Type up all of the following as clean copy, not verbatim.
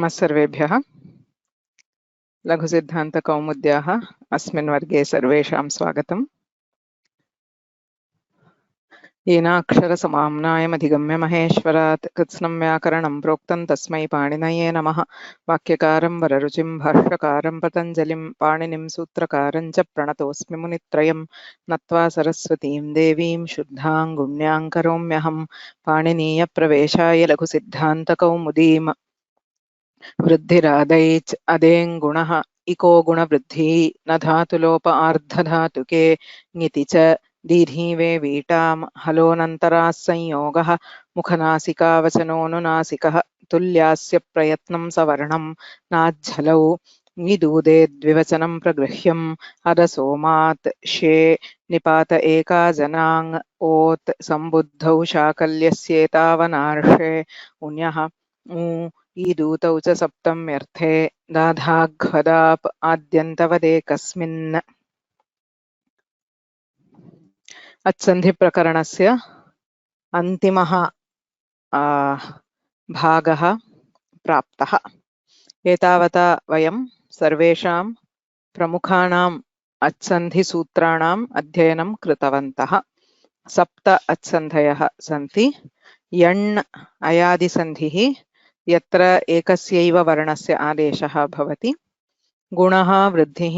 नमः सर्वेभ्यः। लघुसिद्धान्तकौमुद्याः अस्मिन् वर्गे सर्वेषां स्वागतम्। येनाक्षरसमाम्नायमधिगम्य महेश्वरात् कृत्स्नं व्याकरणं प्रोक्तं तस्मै पाणिनये नमः। वाक्यकारं वररुचिं भाष्यकारं पतञ्जलिं पाणिनिं सूत्रकारं च प्रणतोऽस्मि मुनित्रयं। नत्वा सरस्वतीं देवीं शुद्धां गुण्यां करोम्यहं। पाणिनीयप्रवेशाय लघुसिद्धान्तकौमुदीम्। वृद्धिरादैच् अदेङ्गुणः इको गुणवृद्धिः न धातुलोप आर्धधातुके ङिति च दीर्घीवे वीटाम् हलोऽनन्तराः संयोगः मुखनासिकावचनोऽनुनासिकः तुल्यास्य प्रयत्नं सवर्णं नाज्झलौ ङिदूदे द्विवचनं प्रगृह्यम् अरसोमात् शे निपात एका जनाङ् ओत् सम्बुद्धौ शाकल्यस्येतावनार्षे उन्यः ऊ ईदूतौ च सप्तम्यर्थे दाधाघ्वदाप् आद्यन्तवदेकस्मिन्। अच्सन्धिप्रकरणस्य अन्तिमः भागः प्राप्तः। एतावता वयं सर्वेषां प्रमुखाणाम् अच्सन्धिसूत्राणाम् अध्ययनं कृतवन्तः। 7 अच्सन्धयः सन्ति। यण् अयादिसन्धिः यत्र एकस्यैव वर्णस्य आदेशः भवति। गुणः वृद्धिः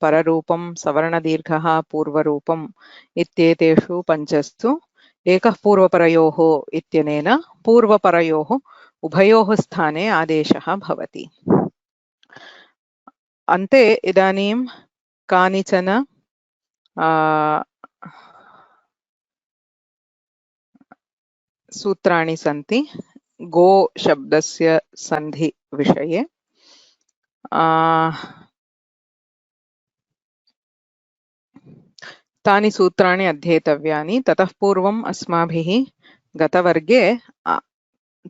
पररूपं सवर्णदीर्घः पूर्वरूपम् इत्येतेषु पञ्चस्तु एकः पूर्वपरयोः इत्यनेन पूर्वपरयोः उभयोः स्थाने आदेशः भवति। अन्ते इदानीं कानिचन सूत्राणि सन्ति गो शब्दस्य सन्धि विषये। तानि सूत्राणि अध्येतव्यानि। ततः पूर्वम् अस्माभिः गतवर्गे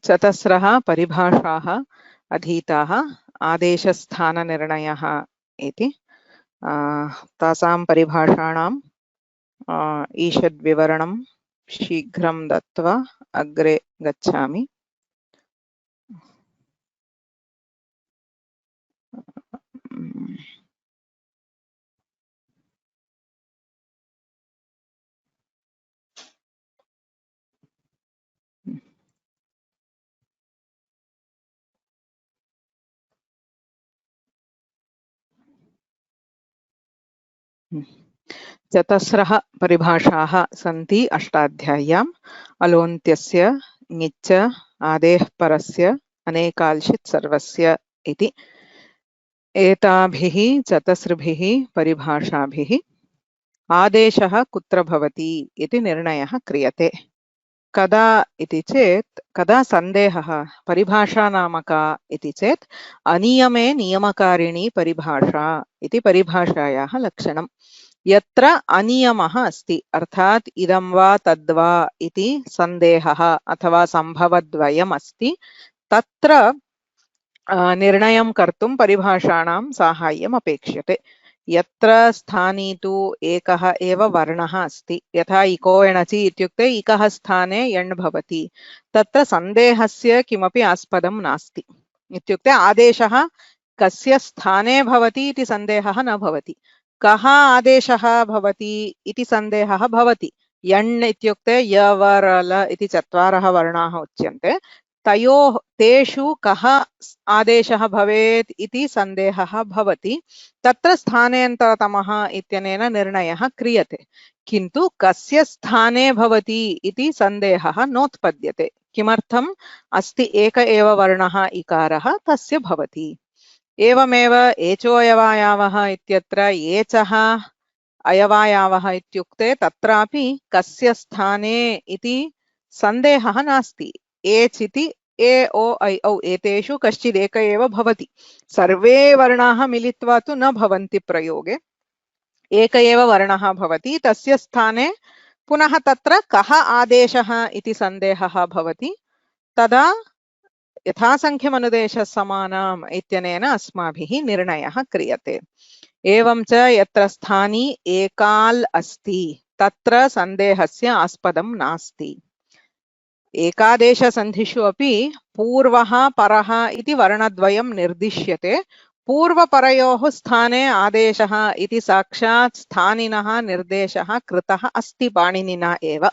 चतस्रः परिभाषाः अधीताः आदेशस्थाननिर्णयः इति। तासां परिभाषाणाम् ईषद्विवरणं शीघ्रं दत्त्वा अग्रे गच्छामि। चतस्रः परिभाषाः सन्ति अष्टाध्याय्याम्। अलोन्त्यस्य ङिच्च आदेः परस्य अनेकाल्शित् सर्वस्य इति। एताभिः चतस्रभिः परिभाषाभिः आदेशः कुत्र भवति इति निर्णयः क्रियते। कदा इति चेत् कदा सन्देहः परिभाषा नाम का इति चेत् अनियमे नियमकारिणी परिभाषा इति परिभाषायाः लक्षणम्। यत्र अनियमः अस्ति अर्थात् इदं वा तद्वा इति सन्देहः अथवा सम्भवद्वयम् अस्ति तत्र निर्णयं कर्तुं परिभाषाणां साहाय्यम् अपेक्ष्यते। यत्र स्थानी तु एकः एव वर्णः अस्ति, यथा इको एणचि इत्युक्ते इकः स्थाने यण् भवति, तत्र सन्देहस्य किमपि आस्पदं नास्ति। इत्युक्ते आदेशः कस्य स्थाने भवति इति सन्देहः न भवति। कः आदेशः भवति इति सन्देहः भवति। यण् इत्युक्ते यवरल इति 4 वर्णाः उच्यन्ते। तयोः तेषु कः आदेशः भवेत् इति सन्देहः भवति। तत्र स्थानेन्तरतमः इत्यनेन निर्णयः क्रियते। किन्तु कस्य स्थाने भवति इति सन्देहः नोत्पद्यते। किमर्थम्? अस्ति एक एव वर्णः इकारः, तस्य भवति। एवमेव एचोऽयवायावः इत्यत्र एचः अयवायावः इत्युक्ते तत्रापि कस्य स्थाने इति सन्देहः नास्ति। एच् इति ए ओ ऐ औ एतेषु कश्चिदेक एव भवति। सर्वे वर्णाः मिलित्वा तु न भवन्ति प्रयोगे। एक एव वर्णः भवति, तस्य स्थाने पुनः तत्र कः आदेशः इति सन्देहः भवति। तदा यथासङ्ख्यमनुदेशसमानम् इत्यनेन अस्माभिः निर्णयः क्रियते। एवं च यत्र स्थानी एकाल् अस्ति तत्र सन्देहस्य आस्पदं नास्ति। एकादेशसन्धिषु अपि पूर्वः परः इति वर्णद्वयं निर्दिश्यते। पूर्वपरयोः स्थाने आदेशः इति साक्षात् स्थानिनः निर्देशः कृतः अस्ति पाणिनिना एव।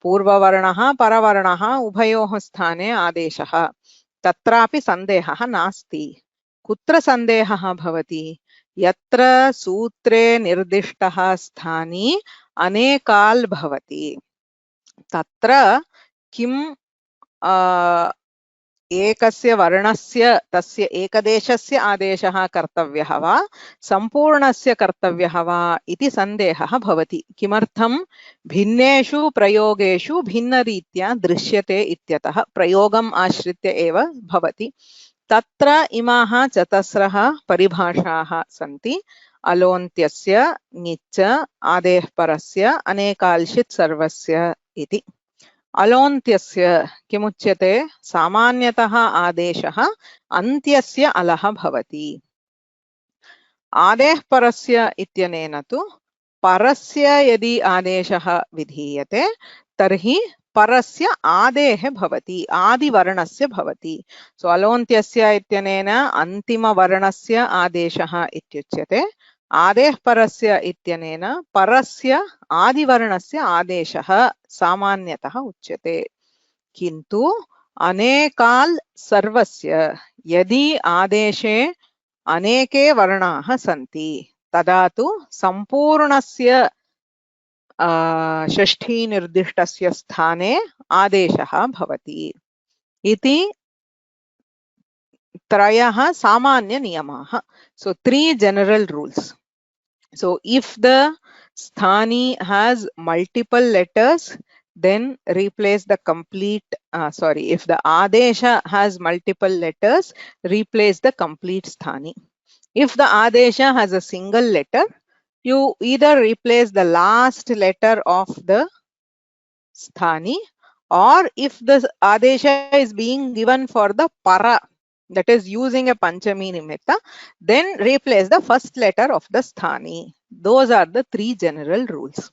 पूर्ववर्णः परवर्णः उभयोः स्थाने आदेशः, तत्रापि सन्देहः नास्ति। कुत्र सन्देहः भवति? यत्र सूत्रे निर्दिष्टः स्थानी अनेकाल् भवति, तत्र किं एकस्य वर्णस्य तस्य एकदेशस्य आदेशः कर्तव्यः वा सम्पूर्णस्य कर्तव्यः वा इति सन्देहः भवति। किमर्थं? भिन्नेषु प्रयोगेषु भिन्नरीत्या दृश्यते इत्यतः प्रयोगम् आश्रित्य एव भवति। तत्र इमाः चतस्रः परिभाषाः सन्ति। अलोन्त्यस्य, ङिच्च, आदेः परस्य, अनेकाल्शित् सर्वस्य इति। अलोन्त्यस्य किमुच्यते? सामान्यतः आदेशः अन्त्यस्य अलः भवति। आदेः परस्य इत्यनेन तु परस्य यदि आदेशः विधीयते तर्हि परस्य आदेः भवति, आदिवर्णस्य भवति। सो अलोन्त्यस्य इत्यनेन अन्तिमवर्णस्य आदेशः इत्युच्यते। आदेः परस्य इत्यनेन परस्य आदिवर्णस्य आदेशः सामान्यतः उच्यते। किन्तु अनेकाल् सर्वस्य यदि आदेशे अनेके वर्णाः सन्ति तदा तु सम्पूर्णस्य षष्ठी निर्दिष्टस्य स्थाने आदेशः भवति इति त्रयः सामान्य नियमाः. So 3 general rules. So if the sthani has multiple letters, then replace the complete, if the adesha has multiple letters, replace the complete sthani. If the adesha has a single letter, you either replace the last letter of the sthani, or if the adesha is being given for the para, that is using a panchami nimitta, then replace the first letter of the sthani. Those are the 3 general rules.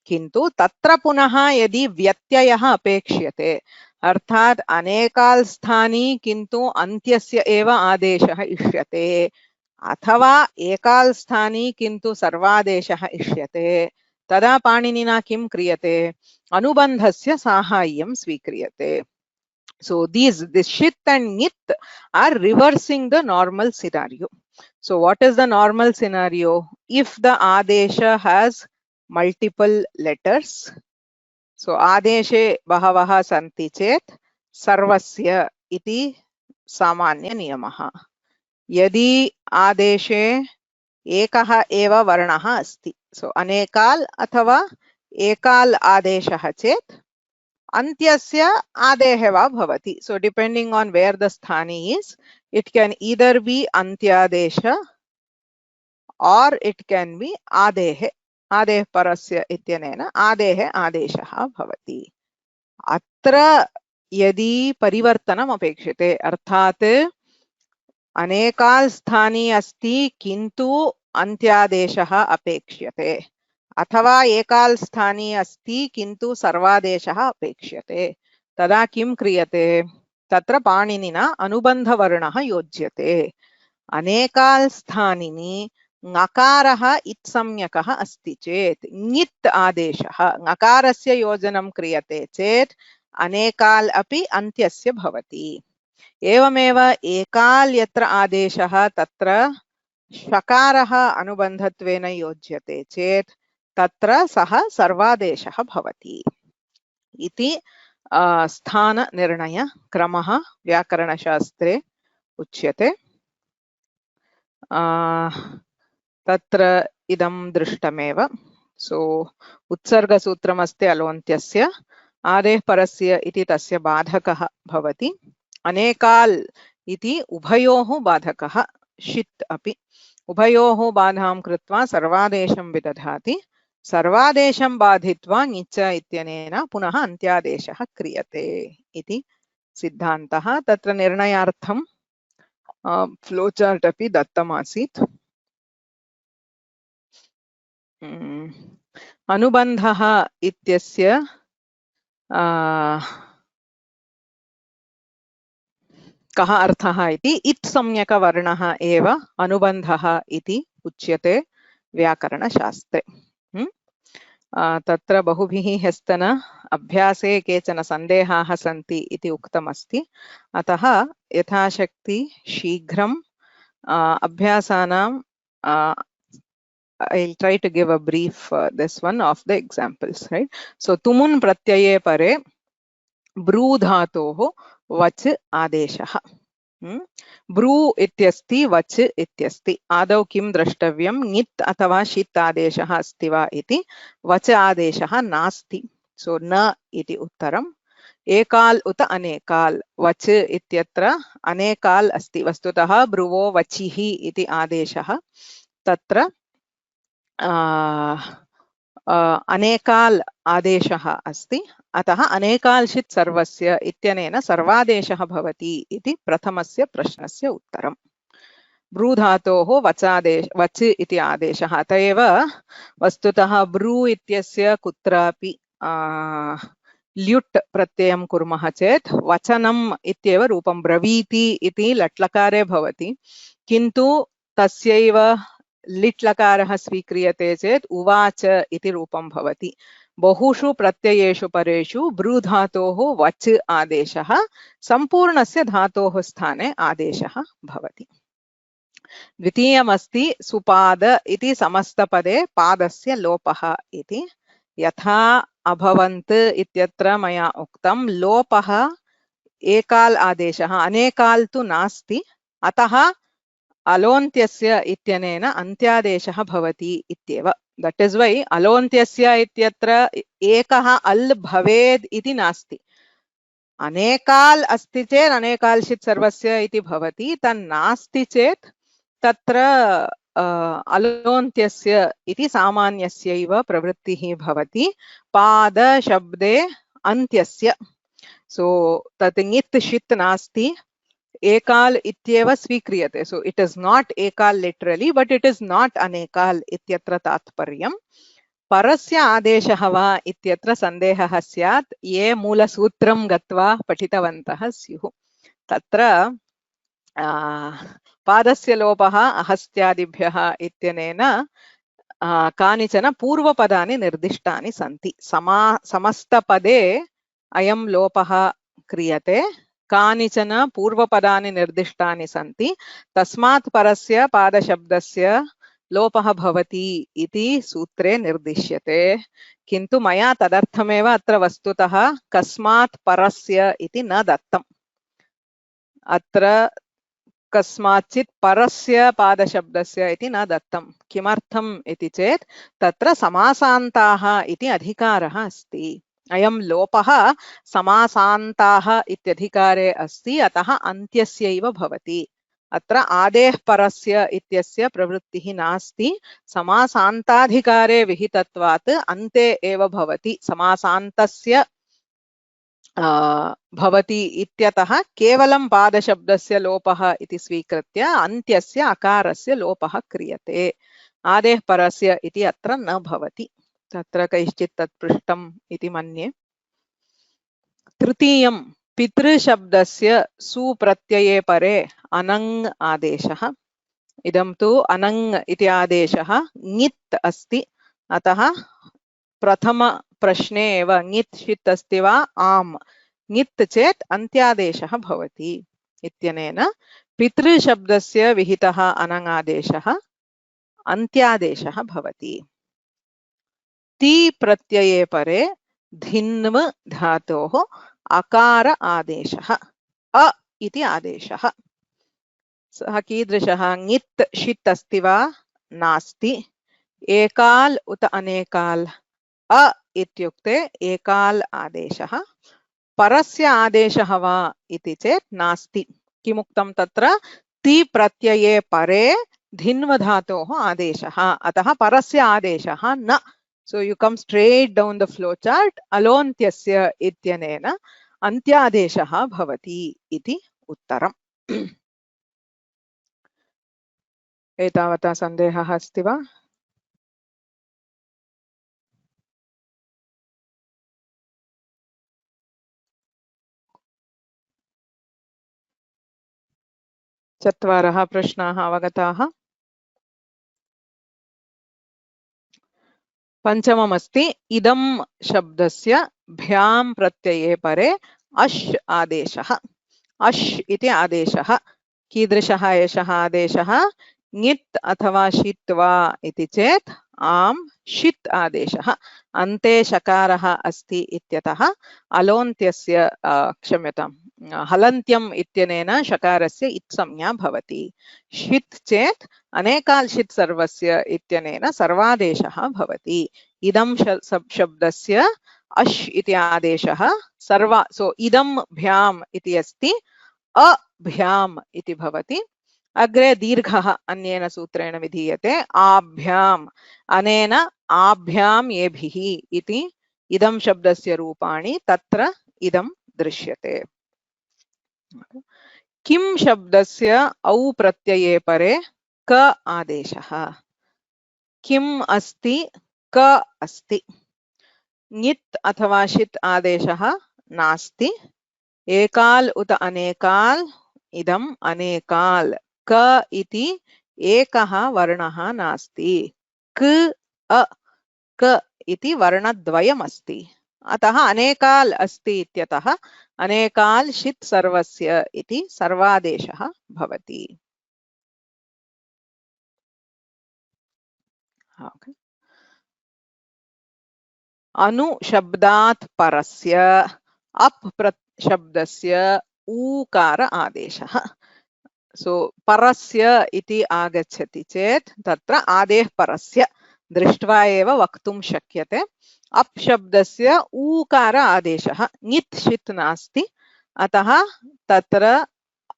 किन्तु तत्र पुनः यदि व्यत्ययः अपेक्ष्यते, अर्थात् अनेकाल् स्थानी किन्तु अन्त्यस्य एव आदेशः इष्यते, अथवा एकाल् स्थानी किन्तु सर्वादेशः इष्यते, तदा पाणिनिना किं क्रियते? अनुबन्धस्य साहाय्यं स्वीक्रियते. So this shit and nit are reversing the normal scenario. So what is the normal scenario? If the adesha has multiple letters, so adeshe bahavaha santi chet sarvasya iti samanya niyamah. Yadi adeshe ekah eva varnah asti, so anekal athava ekal adeshah chet antyasya adehe va bhavati. So depending on where the sthani is, it can either be antyadesha or it can be adehe. आदेः परस्य इत्यनेन आदेः आदेशः भवति. अत्र यदि परिवर्तनम् अपेक्षते, अर्थात् अनेकाल् स्थानी अस्ति किन्तु अन्त्यादेशः अपेक्ष्यते, अथवा एकाल् स्थानी अस्ति किन्तु सर्वादेशः अपेक्ष्यते, तदा किं क्रियते? तत्र पाणिनिना अनुबन्धवर्णः योज्यते. अनेकाल् स्थानिनि ङकारः इत्संज्ञकः अस्ति चेत् ङित् आदेशः, ङकारस्य योजनं क्रियते चेत् अनेकाल् अपि अन्त्यस्य भवति. एवमेव एकाल् यत्र आदेशः तत्र षकारः अनुबन्धत्वेन योज्यते चेत् तत्र सः सर्वादेशः भवति इति स्थाननिर्णय क्रमः व्याकरणशास्त्रे उच्यते. तत्र इदं दृष्टमेव. सो उत्सर्गसूत्रमस्ति अलोन्त्यस्य, आदेः परस्य इति तस्य बाधकः भवति. अनेकाल् इति उभयोः बाधकः, षित् अपि उभयोः बाधां कृत्वा सर्वादेशं विदधाति. सर्वादेशं बाधित्वा ङिच्च इत्यनेन पुनः अन्त्यादेशः क्रियते इति सिद्धान्तः. तत्र निर्णयार्थं फ्लो चार्ट् अपि दत्तमासीत्. अनुबन्धः इत्यस्य कः अर्थः इति इत्संज्ञकवर्णः एव अनुबन्धः इति उच्यते व्याकरणशास्त्रे। तत्र बहुभिः ह्यस्तन अभ्यासे केचन सन्देहाः सन्ति इति उक्तमस्ति। अतः यथाशक्ति शीघ्रं अभ्यासानां I'll try to give a brief this one of the examples, right? So tumun pratyaye pare ब्रू धातोः वच् आदेशः। ब्रू इत्यस्ति वच् इत्यस्ति। आदौ किं द्रष्टव्यं, ङित् अथवा षित् आदेशः अस्ति वा इति। वच् आदेशः नास्ति, सो न इति उत्तरम्। एकाल् उत अनेकाल्, वच् इत्यत्र अनेकाल् अस्ति। वस्तुतः ब्रुवो वचिः इति आदेशः तत्र अनेकाल् आदेशः अस्ति, अतः अनेकाल्शित् सर्वस्य इत्यनेन सर्वादेशः भवति इति प्रथमस्य प्रश्नस्य उत्तरम्। ब्रू धातोः वच् इति आदेशः, अत एव वस्तुतः ब्रू इत्यस्य कुत्रापि ल्युट् प्रत्ययं कुर्मः चेत् वचनम् इत्येव रूपं, ब्रवीति इति लट्लकारे भवति, किन्तु तस्यैव लिट् लकारः स्वीक्रियते चेत् उवाच इति रूपं भवति। बहुषु प्रत्ययेषु परेषु ब्रू धातोः वच् आदेशः सम्पूर्णस्य धातोः स्थाने आदेशः भवति। द्वितीयमस्ति सुपाद इति समस्तपदे पादस्य लोपः इति। यथा अभवन्त् इत्यत्र मया उक्तं, लोपः एकाल् आदेशः, अनेकाल् तु नास्ति, अतः अलोन्त्यस्य इत्यनेन अन्त्यादेशः भवति इत्येव। दट् इस् वै अलोन्त्यस्य इत्यत्र एकः अल् भवेद् इति नास्ति। अनेकाल् अस्ति चेत् अनेकाल्शित् सर्वस्य इति भवति, तन्नास्ति चेत् तत्र अलोन्त्यस्य इति सामान्यस्यैव प्रवृत्तिः भवति पादशब्दे अन्त्यस्य। सो तत् ङित् षित् नास्ति, एकाल इत्येव स्वीक्रियते। सो इट इज नॉट एकाल literally, but it is not अनेकाल इत्यत्र तात्पर्यम्। परस्य आदेशः वा इत्यत्र सन्देहः स्यात् ये मूलसूत्रं गत्वा पठितवन्तः स्युः। तत्र पादस्य लोपः अहस्त्यादिभ्यः इत्यनेन कानिचन पूर्वपदानि निर्दिष्टानि सन्ति। समस्तपदे अयं लोपः क्रियते, कानिचन पूर्वपदानि निर्दिष्टानि सन्ति, तस्मात् परस्य पादशब्दस्य लोपः भवति इति सूत्रे निर्दिश्यते। किन्तु मया तदर्थमेव अत्र वस्तुतः कस्मात् परस्य इति न दत्तम्। अत्र कस्माच्चित् परस्य पादशब्दस्य इति न दत्तं। किमर्थम् इति चेत् तत्र समासान्ताः इति अधिकारः अस्ति। अयं लोपः समासान्ताः इत्यधिकारे अस्ति, अतः अन्त्यस्यैव भवति। अत्र आदेः परस्य इत्यस्य प्रवृत्तिः नास्ति, समासान्ताधिकारे विहितत्वात् अन्ते एव भवति। समासान्तस्य भवति इत्यतः केवलं पादशब्दस्य लोपः इति स्वीकृत्य अन्त्यस्य अकारस्य लोपः क्रियते। आदेः परस्य इति अत्र न भवति। तत्र कैश्चित् तत् पृष्टम् इति मन्ये। तृतीयं, पितृशब्दस्य सुप्रत्यये परे अनङ् आदेशः। इदं तु अनङ् इति आदेशः ङित् अस्ति, अतः प्रथमप्रश्ने एव ङित् षित् अस्ति वा आम्, ङित् चेत् अन्त्यादेशः भवति इत्यनेन पितृशब्दस्य विहितः अनङादेशः अन्त्यादेशः भवति। ति प्रत्यये परे धिन्व धातोः अकार आदेशः अ इति आदेशः। सः कीदृशः, ङित् षित् अस्ति वा नास्ति, एकाल् उत अनेकाल्, अ इत्युक्ते एकाल् आदेशः। परस्य आदेशः वा इति चेत् नास्ति। किमुक्तं तत्र, ति प्रत्यये परे धिन्व धातोः आदेशः, अतः परस्य आदेशः न। So you come straight down the flow chart, अलोन्त्यस्य इत्यनेन अन्त्यादेशः भवति इति उत्तरम्। एतावता सन्देहः अस्ति वा? चत्वारः प्रश्नाः अवगताः। पञ्चममस्ति इदं शब्दस्य भ्यां प्रत्यये परे अश् आदेशः। अश् इति आदेशः कीदृशः एषः आदेशः? ङित् अथवा षित् वा इति चेत् आम् षित् आदेशः। अन्ते शकारः अस्ति इत्यतः अलोन्त्यस्य क्षम्यतां हलन्त्यम् इत्यनेन शकारस्य इत्संज्ञा भवति। षित् चेत् अनेकाल् षित् सर्वस्य इत्यनेन सर्वादेशः भवति। इदं शब्दस्य अश् इति आदेशः सर्वा सो इदं भ्याम् इति अस्ति अभ्याम् इति भवति। अग्रे दीर्घः अन्येन सूत्रेण विधीयते आभ्याम् अनेन आभ्याम् येभिः इति इदं शब्दस्य रूपाणि तत्र इदं दृश्यते। किं शब्दस्य औ प्रत्यये परे क आदेशः। किम् अस्ति क अस्ति। ङित् अथवा षित् आदेशः नास्ति। एकाल् उत अनेकाल् इदम् अनेकाल्। क इति एकः वर्णः नास्ति। क अ क इति वर्णद्वयमस्ति। अतः अनेकाल् अस्ति इत्यतः अनेकाल् षित् सर्वस्य इति सर्वादेशः भवति। अनु शब्दात् परस्य अप् शब्दस्य ऊकार आदेशः। सो परस्य इति आगच्छति चेत् तत्र आदेः परस्य दृष्ट्वा एव वक्तुं शक्यते। अप् शब्दस्य ऊकार आदेशः। ङित् षित् नास्ति अतः तत्र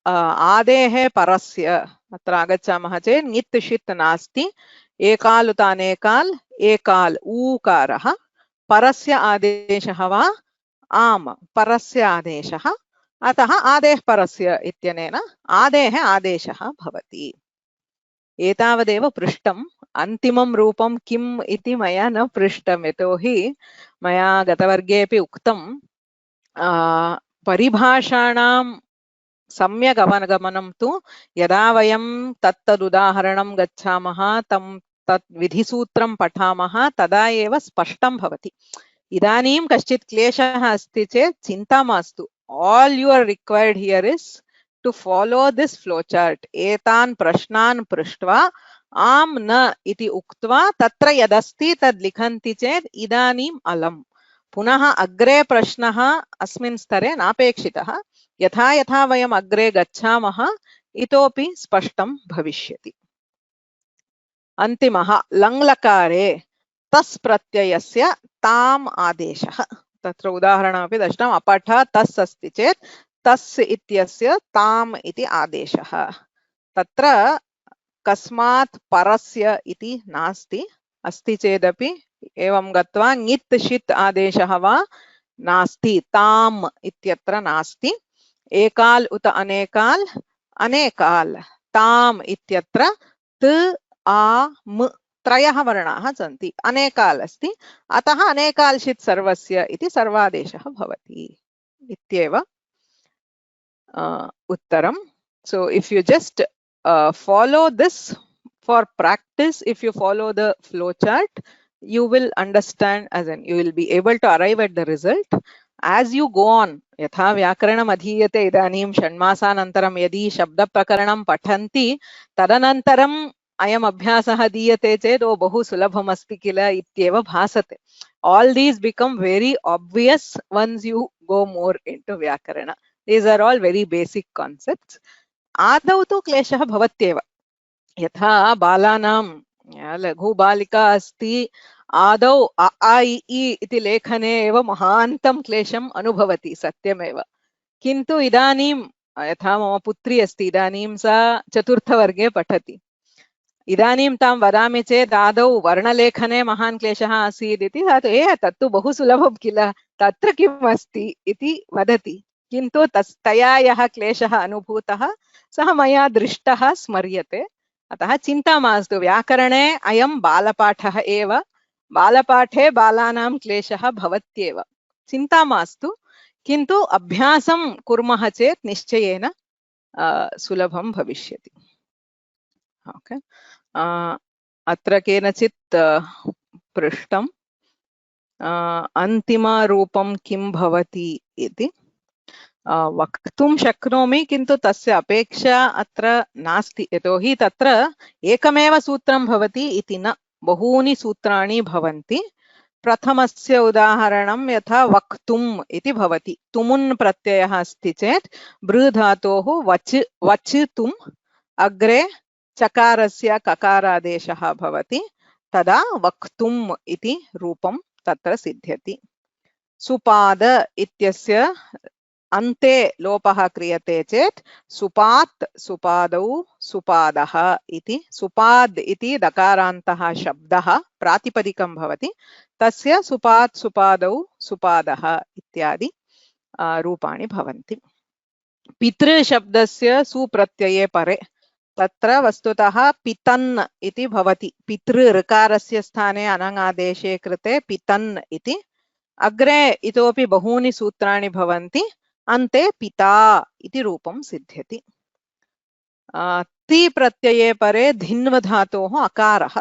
आदेः परस्य अत्र आगच्छामः चेत् ङित् षित् नास्ति। एकाल् उत अनेकाल् एकाल् ऊकारः। परस्य आदेशः वा आम् परस्य आदेशः। अतः आदेः परस्य इत्यनेन आदेः आदेशः भवति। एतावदेव पृष्टम्। अन्तिमं रूपं किम् इति मया न पृष्टम् यतोहि मया गतवर्गेऽपि उक्तं परिभाषाणां सम्यक् अवगमनं तु यदा वयं तत्तदुदाहरणं गच्छामः तत् विधिसूत्रं पठामः तदा एव स्पष्टं भवति। इदानीं कश्चित् क्लेशः अस्ति चेत् चिन्ता मास्तु। All you are required here is to follow this flowchart. एतान् प्रश्नान् पृष्ट्वा आम् न इति उक्त्वा तत्र यदस्ति तद् लिखन्ति चेत् इदानीम् अलम्। पुनः अग्रे प्रश्नः अस्मिन् स्तरे नापेक्षितः। यथा यथा वयम् अग्रे गच्छामः इतोपि स्पष्टं भविष्यति। अन्तिमः लङ्लकारे तस् प्रत्ययस्य ताम् आदेशः। तत्र उदाहरणमपि दृष्टम्। अपठ तस् अस्ति चेत् तस् इत्यस्य ताम् इति आदेशः। तत्र कस्मात् परस्य इति नास्ति। अस्ति चेदपि एवं गत्वा ङित् षित् आदेशः वा नास्ति। ताम् इत्यत्र नास्ति। एकाल् उत अनेकाल् अनेकाल्। ताम् इत्यत्र त आ म त्रयः वर्णाः सन्ति। अनेकाल् अस्ति अतः अनेकाल् षित् सर्वस्य इति सर्वादेशः भवति इत्येव उत्तरम्। So if you just follow this for practice, if you follow the flow chart, you will understand, as in you will be able to arrive at the result as you go on. यथा व्याकरणम् अधीयते इदानीं षण्मासानन्तरं यदि शब्दप्रकरणं पठन्ति तदनन्तरम् अयम् अभ्यासः दीयते चेत् ओ बहु सुलभम् अस्ति किल इत्येव भासते. All these become very obvious once you go more into व्याकरण. These are all very basic concepts. आदौ तु क्लेशः भवत्येव। यथा बालानां लघु बालिका अस्ति आदौ अ आ इ ई इति लेखने एव महान्तं क्लेशम् अनुभवति सत्यमेव। किन्तु इदानीं यथा मम पुत्री अस्ति इदानीं सा चतुर्थवर्गे पठति। इदानीं तां वदामि चेत् आदौ वर्णलेखने महान् क्लेशः आसीत् इति तत्तु बहु सुलभं किल तत्र किम् अस्ति इति वदति। किन्तु तया यः क्लेशः अनुभूतः सः मया दृष्टः स्मर्यते। अतः चिन्ता मास्तु। व्याकरणे अयं बालपाठः एव। बालपाठे बालानां क्लेशः भवत्येव। चिन्ता मास्तु। किन्तु अभ्यासं कुर्मः चेत् निश्चयेन सुलभं भविष्यति। ओके, अत्र केनचित् पृष्टं अन्तिमरूपं किं भवति इति। वक्तुं शक्नोमि, किन्तु तस्य अपेक्षा अत्र नास्ति, यतोहि तत्र एकमेव सूत्रं भवति इति न, बहूनि सूत्राणि भवन्ति। प्रथमस्य उदाहरणं यथा वक्तुम् इति भवति। तुमुन् प्रत्ययः अस्ति चेत् बृ धातोः वच् वचितुम् अग्रे चकारस्य ककारादेशः भवति, तदा वक्तुम् इति रूपं तत्र सिद्ध्यति। सुपाद इत्यस्य अन्ते लोपः क्रियते चेत् सुपात् सुपादौ सुपादः इति। सुपाद् इति दकारान्तः शब्दः प्रातिपदिकं भवति, तस्य सुपात् सुपादौ सुपादः इत्यादि रूपाणि भवन्ति। पितृ शब्दस्य सुप्रत्यये परे तत्र वस्तुतः पितन् इति भवति। पितृ ऋकारस्य स्थाने अनङादेशे कृते पितन् इति। अग्रे इतोपि बहूनि सूत्राणि भवन्ति, अन्ते पिता इति रूपं सिद्ध्यति। ति प्रत्यये परे धिन्व धातोः अकारः।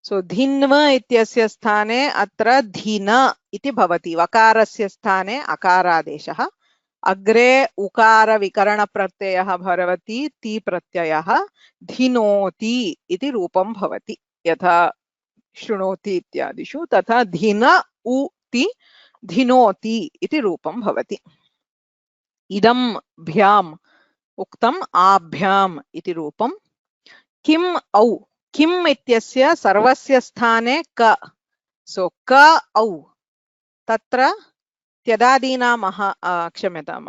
सो धिन्व इत्यस्य स्थाने अत्र धिन इति भवति। वकारस्य स्थाने अकारादेशः। अग्रे उकार विकरण प्रत्ययः भवति ति प्रत्ययः, धिनोति इति रूपं भवति। यथा शृणोति इत्यादिषु, तथा धिन उति धिनोति इति रूपं भवति। इदं भ्याम् उक्तम् आभ्याम् इति रूपं। किम् औ, किम् इत्यस्य सर्वस्य स्थाने क। सो क औ, तत्र त्यदादीनां क्षम्यतां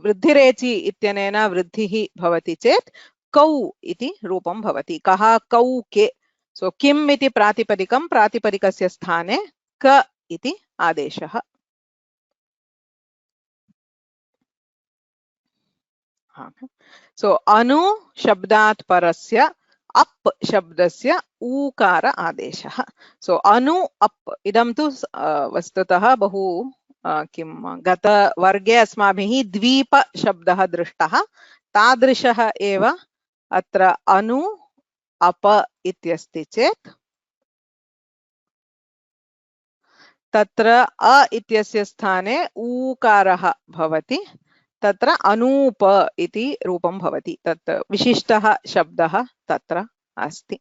वृद्धिरेचि इत्यनेन वृद्धिः भवति चेत् कौ इति रूपं भवति। कः कौ के। सो किम् इति प्रातिपदिकं, प्रातिपदिकस्य स्थाने क इति आदेशः। सो अनु शब्दात् परस्य अप् शब्दस्य ऊकार आदेशः। सो अनु अप् इदं तु वस्तुतः बहु किं गतवर्गे अस्माभिः द्वीप शब्दः दृष्टः, तादृशः एव अत्र अनु अप इत्यस्ति चेत् तत्र अ इत्यस्य स्थाने ऊकारः भवति, तत्र अनूप इति रूपं भवति। तत् विशिष्टः शब्दः तत्र अस्ति।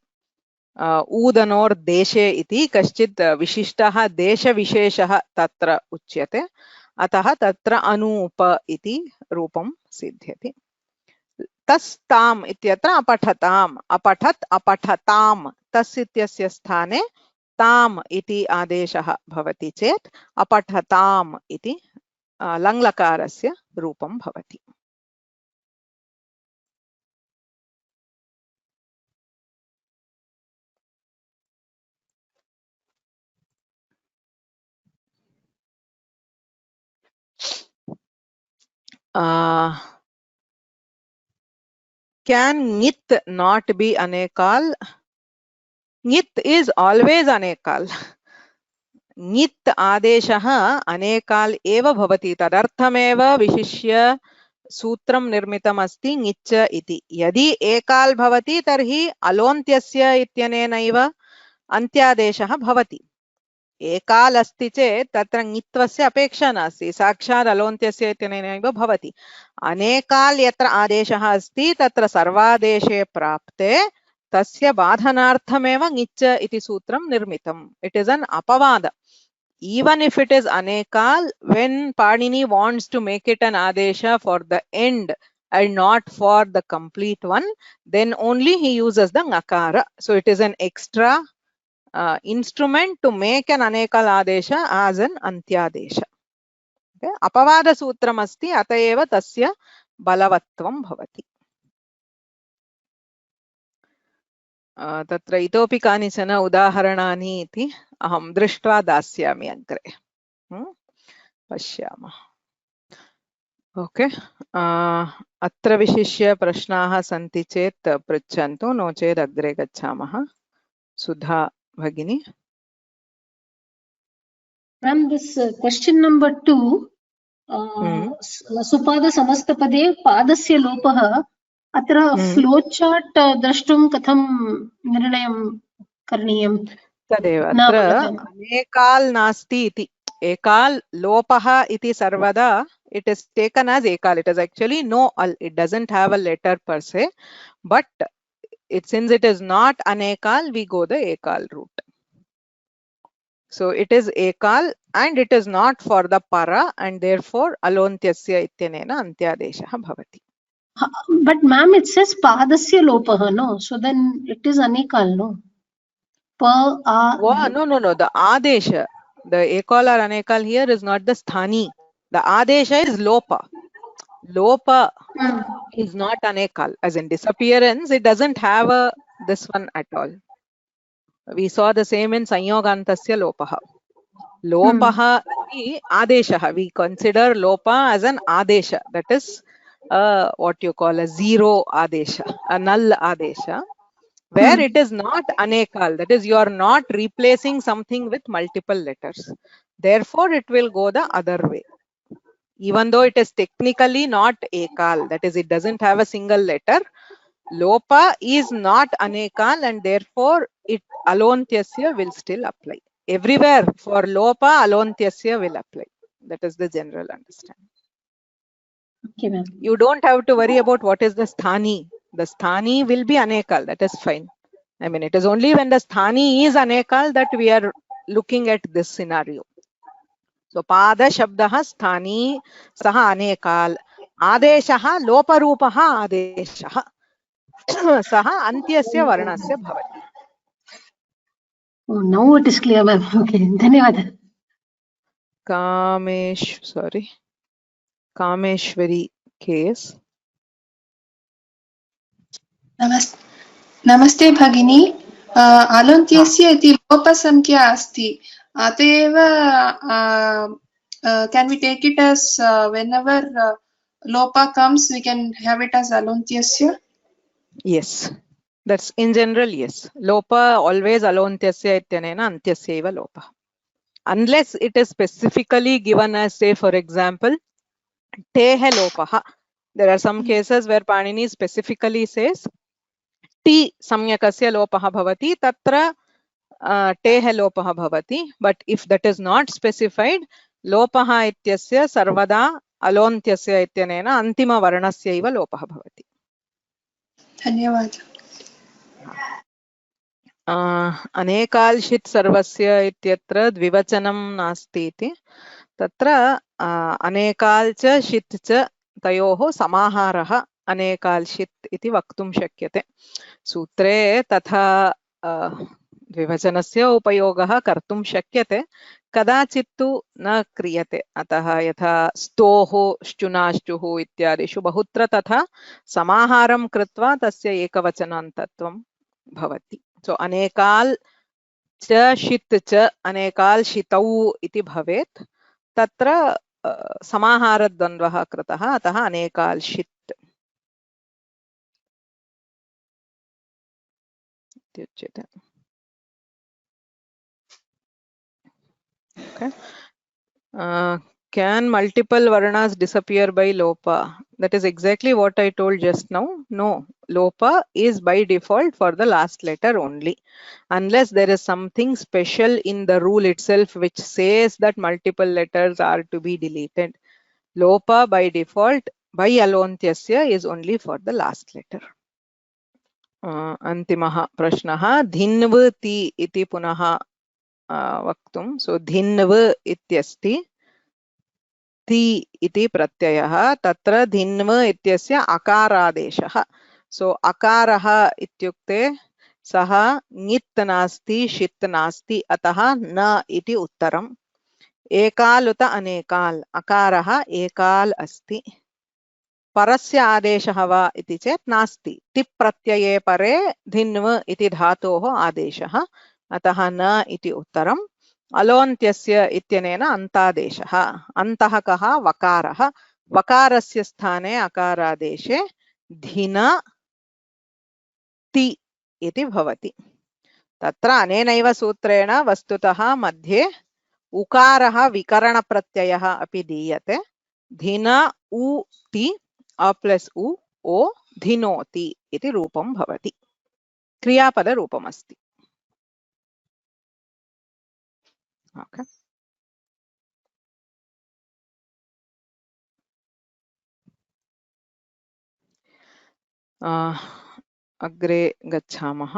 ऊदनोर्देशे इति कश्चित् विशिष्टः देशविशेषः तत्र उच्यते, अतः तत्र अनूप इति रूपं सिद्ध्यति। तस्ताम् इत्यत्र अपठताम्, अपठत् अपठताम्, तस् इत्यस्य स्थाने ताम् इति आदेशः भवति चेत् अपठताम् इति लङ्लकारस्य रूपं भवति। Can ngit not be anekal? Ngit is always anekal. ngit आदेशः अनेकाल एव भवति, तदर्थमेव विशिष्य सूत्रं निर्मितम् अस्ति ङिच्च इति। यदि एकाल भवति तर्हि अलोन्त्यस्य इत्यनेनैव अन्त्यादेशः भवति। एकाल अस्ति चेत् तत्र ङित्वस्य अपेक्षा नास्ति, साक्षात् अलोन्त्यस्य इत्यनेनैव भवति। अनेकाल यत्र आदेशः अस्ति तत्र सर्वादेशे प्राप्ते तस्य बाधनार्थमेव ङिच्च इति सूत्रं निर्मितम्. इट इज एन अपवाद. Even if it is anekal, when Panini wants to make it an adesha for the end and not for the complete one, then only he uses the ngakara. So it is an extra instrument to make an anekal adesha as an antyadesha. Okay? Apavada sutram asti, atayeva tasya balavatvam bhavati. तत्र इतोपि कानिचन उदाहरणानि इति अहं दृष्ट्वा दास्यामि अग्रे, पश्यामः। ओके, अत्र विशिष्य प्रश्नाः सन्ति चेत् पृच्छन्तु, नो चेत् अग्रे गच्छामः। सुधा भगिनी। Ma'am, this question number 2, सुपाद समस्तपदे पादस्य लोपः अत्र फ्लो चार्ट् द्रष्टुं कथं निर्णयं करणीयं तदेव न अत्र अवगतम्। अनेकाल् नास्ति इति एकाल लोपः इति सर्वदा it is taken as ekal. It is actually no al. It doesn't have a letter per se, but since it is not anekal, we go the ekal route. So it is ekal and it is not for the para, and therefore alontyasya ityanena antyadeshah bhavati. But ma'am, it says padasya lopah, no? So then it is anikal, no? No. The adesha, the ekal or anekal here is not the sthani. The adesha is lopa. Lopa is not anekal. As in disappearance, it doesn't have this one at all. We saw the same in sanyogantasya lopaha. Lopaha is adesha. We consider lopa as an adesha. That is what you call a zero adesha, a null adesha, where it is not anekal. That is, you are not replacing something with multiple letters. Therefore, it will go the other way. Even though it is technically not ekal, that is, it doesn't have a single letter, lopa is not anekal, and therefore it alontyasya will still apply. Everywhere for lopa, alontyasya will apply. That is the general understanding. Okay, ma'am. You don't have to worry about what is the sthani. The sthani will be anekal. That is fine. I mean, it is only when the sthani is anekal that we are looking at this scenario. So pada shabdah sthani saha anekal. Adeshah loparupah adeshah. Saha antyasya varnasya bhavati. Oh, now it is clear, ma'am. Okay, dhanyawad. Kameshwari case. नमस्ते भगिनी आलोन्त्यस्य इति लोपसंख्या अस्ति अत एव can we take it as whenever lopa comes we can have it as alontyasya? Yes, that's in general. Yes, lopa always alontyasya ityanena antyasya eva lopa, unless it is specifically given as, say, for example, tehe lopaha. There are some cases where Panini specifically says ti samyakasya lopaha bhavati, tatra tehe lopaha bhavati. But if that is not specified, lopaha ityasya sarvada alontyasya ityanena antima varnasya eva lopaha bhavati. धन्यवाद. अनेकाल्शित् सर्वस्य इत्यत्र द्विवचनं नास्ति इति. तत्र अनेकाल् च शित् च तयोः समाहारः अनेकाल्शित् इति वक्तुं शक्यते. सूत्रे तथा द्विवचनस्य उपयोगः कर्तुं शक्यते, कदाचित् तु न क्रियते. अतः यथा स्तोः श्चुनाश्चुः इत्यादिषु बहुत्र तथा समाहारं कृत्वा तस्य एकवचनान्तत्वं भवति. सो अनेकाल् च शित् च अनेकाल् शितौ इति भवेत्. तत्र समाहारद्वन्द्वः कृतः, अतः अनेकाल् शित् इत्युच्यते. Okay. Can multiple varnas disappear by lopa? That is exactly what I told just now. No, lopa is by default for the last letter only, unless there is something special in the rule itself which says that multiple letters are to be deleted. Lopa by default by alontyasya is only for the last letter. Antimah prashnah dhinv ti iti punah वक्तुं. सो धिन्व इत्यस्ति, ति इति प्रत्ययः, तत्र धिन्व इत्यस्य अकारादेशः. सो अकारः इत्युक्ते सः ङित् नास्ति शित् नास्ति, अतः न इति उत्तरम्. एकाल उत अनेकाल, अकारः एकाल अस्ति. परस्य आदेशः वा इति चेत् नास्ति. टिप् प्रत्यये परे धिन्व इति धातोः आदेशः, अतः न इति उत्तरम्. अलोन्त्यस्य इत्यनेन अन्तादेशः. अन्तः कः? वकारः. वकारस्य स्थाने अकारादेशे धिन ति इति भवति. तत्र अनेनैव सूत्रेण वस्तुतः मध्ये उकारः विकरणप्रत्ययः अपि दीयते. धिन उ ति अ प्लस् उ ओ धिनोति इति रूपं भवति। क्रियापदरूपमस्ति। ओके, अग्रे गच्छामः।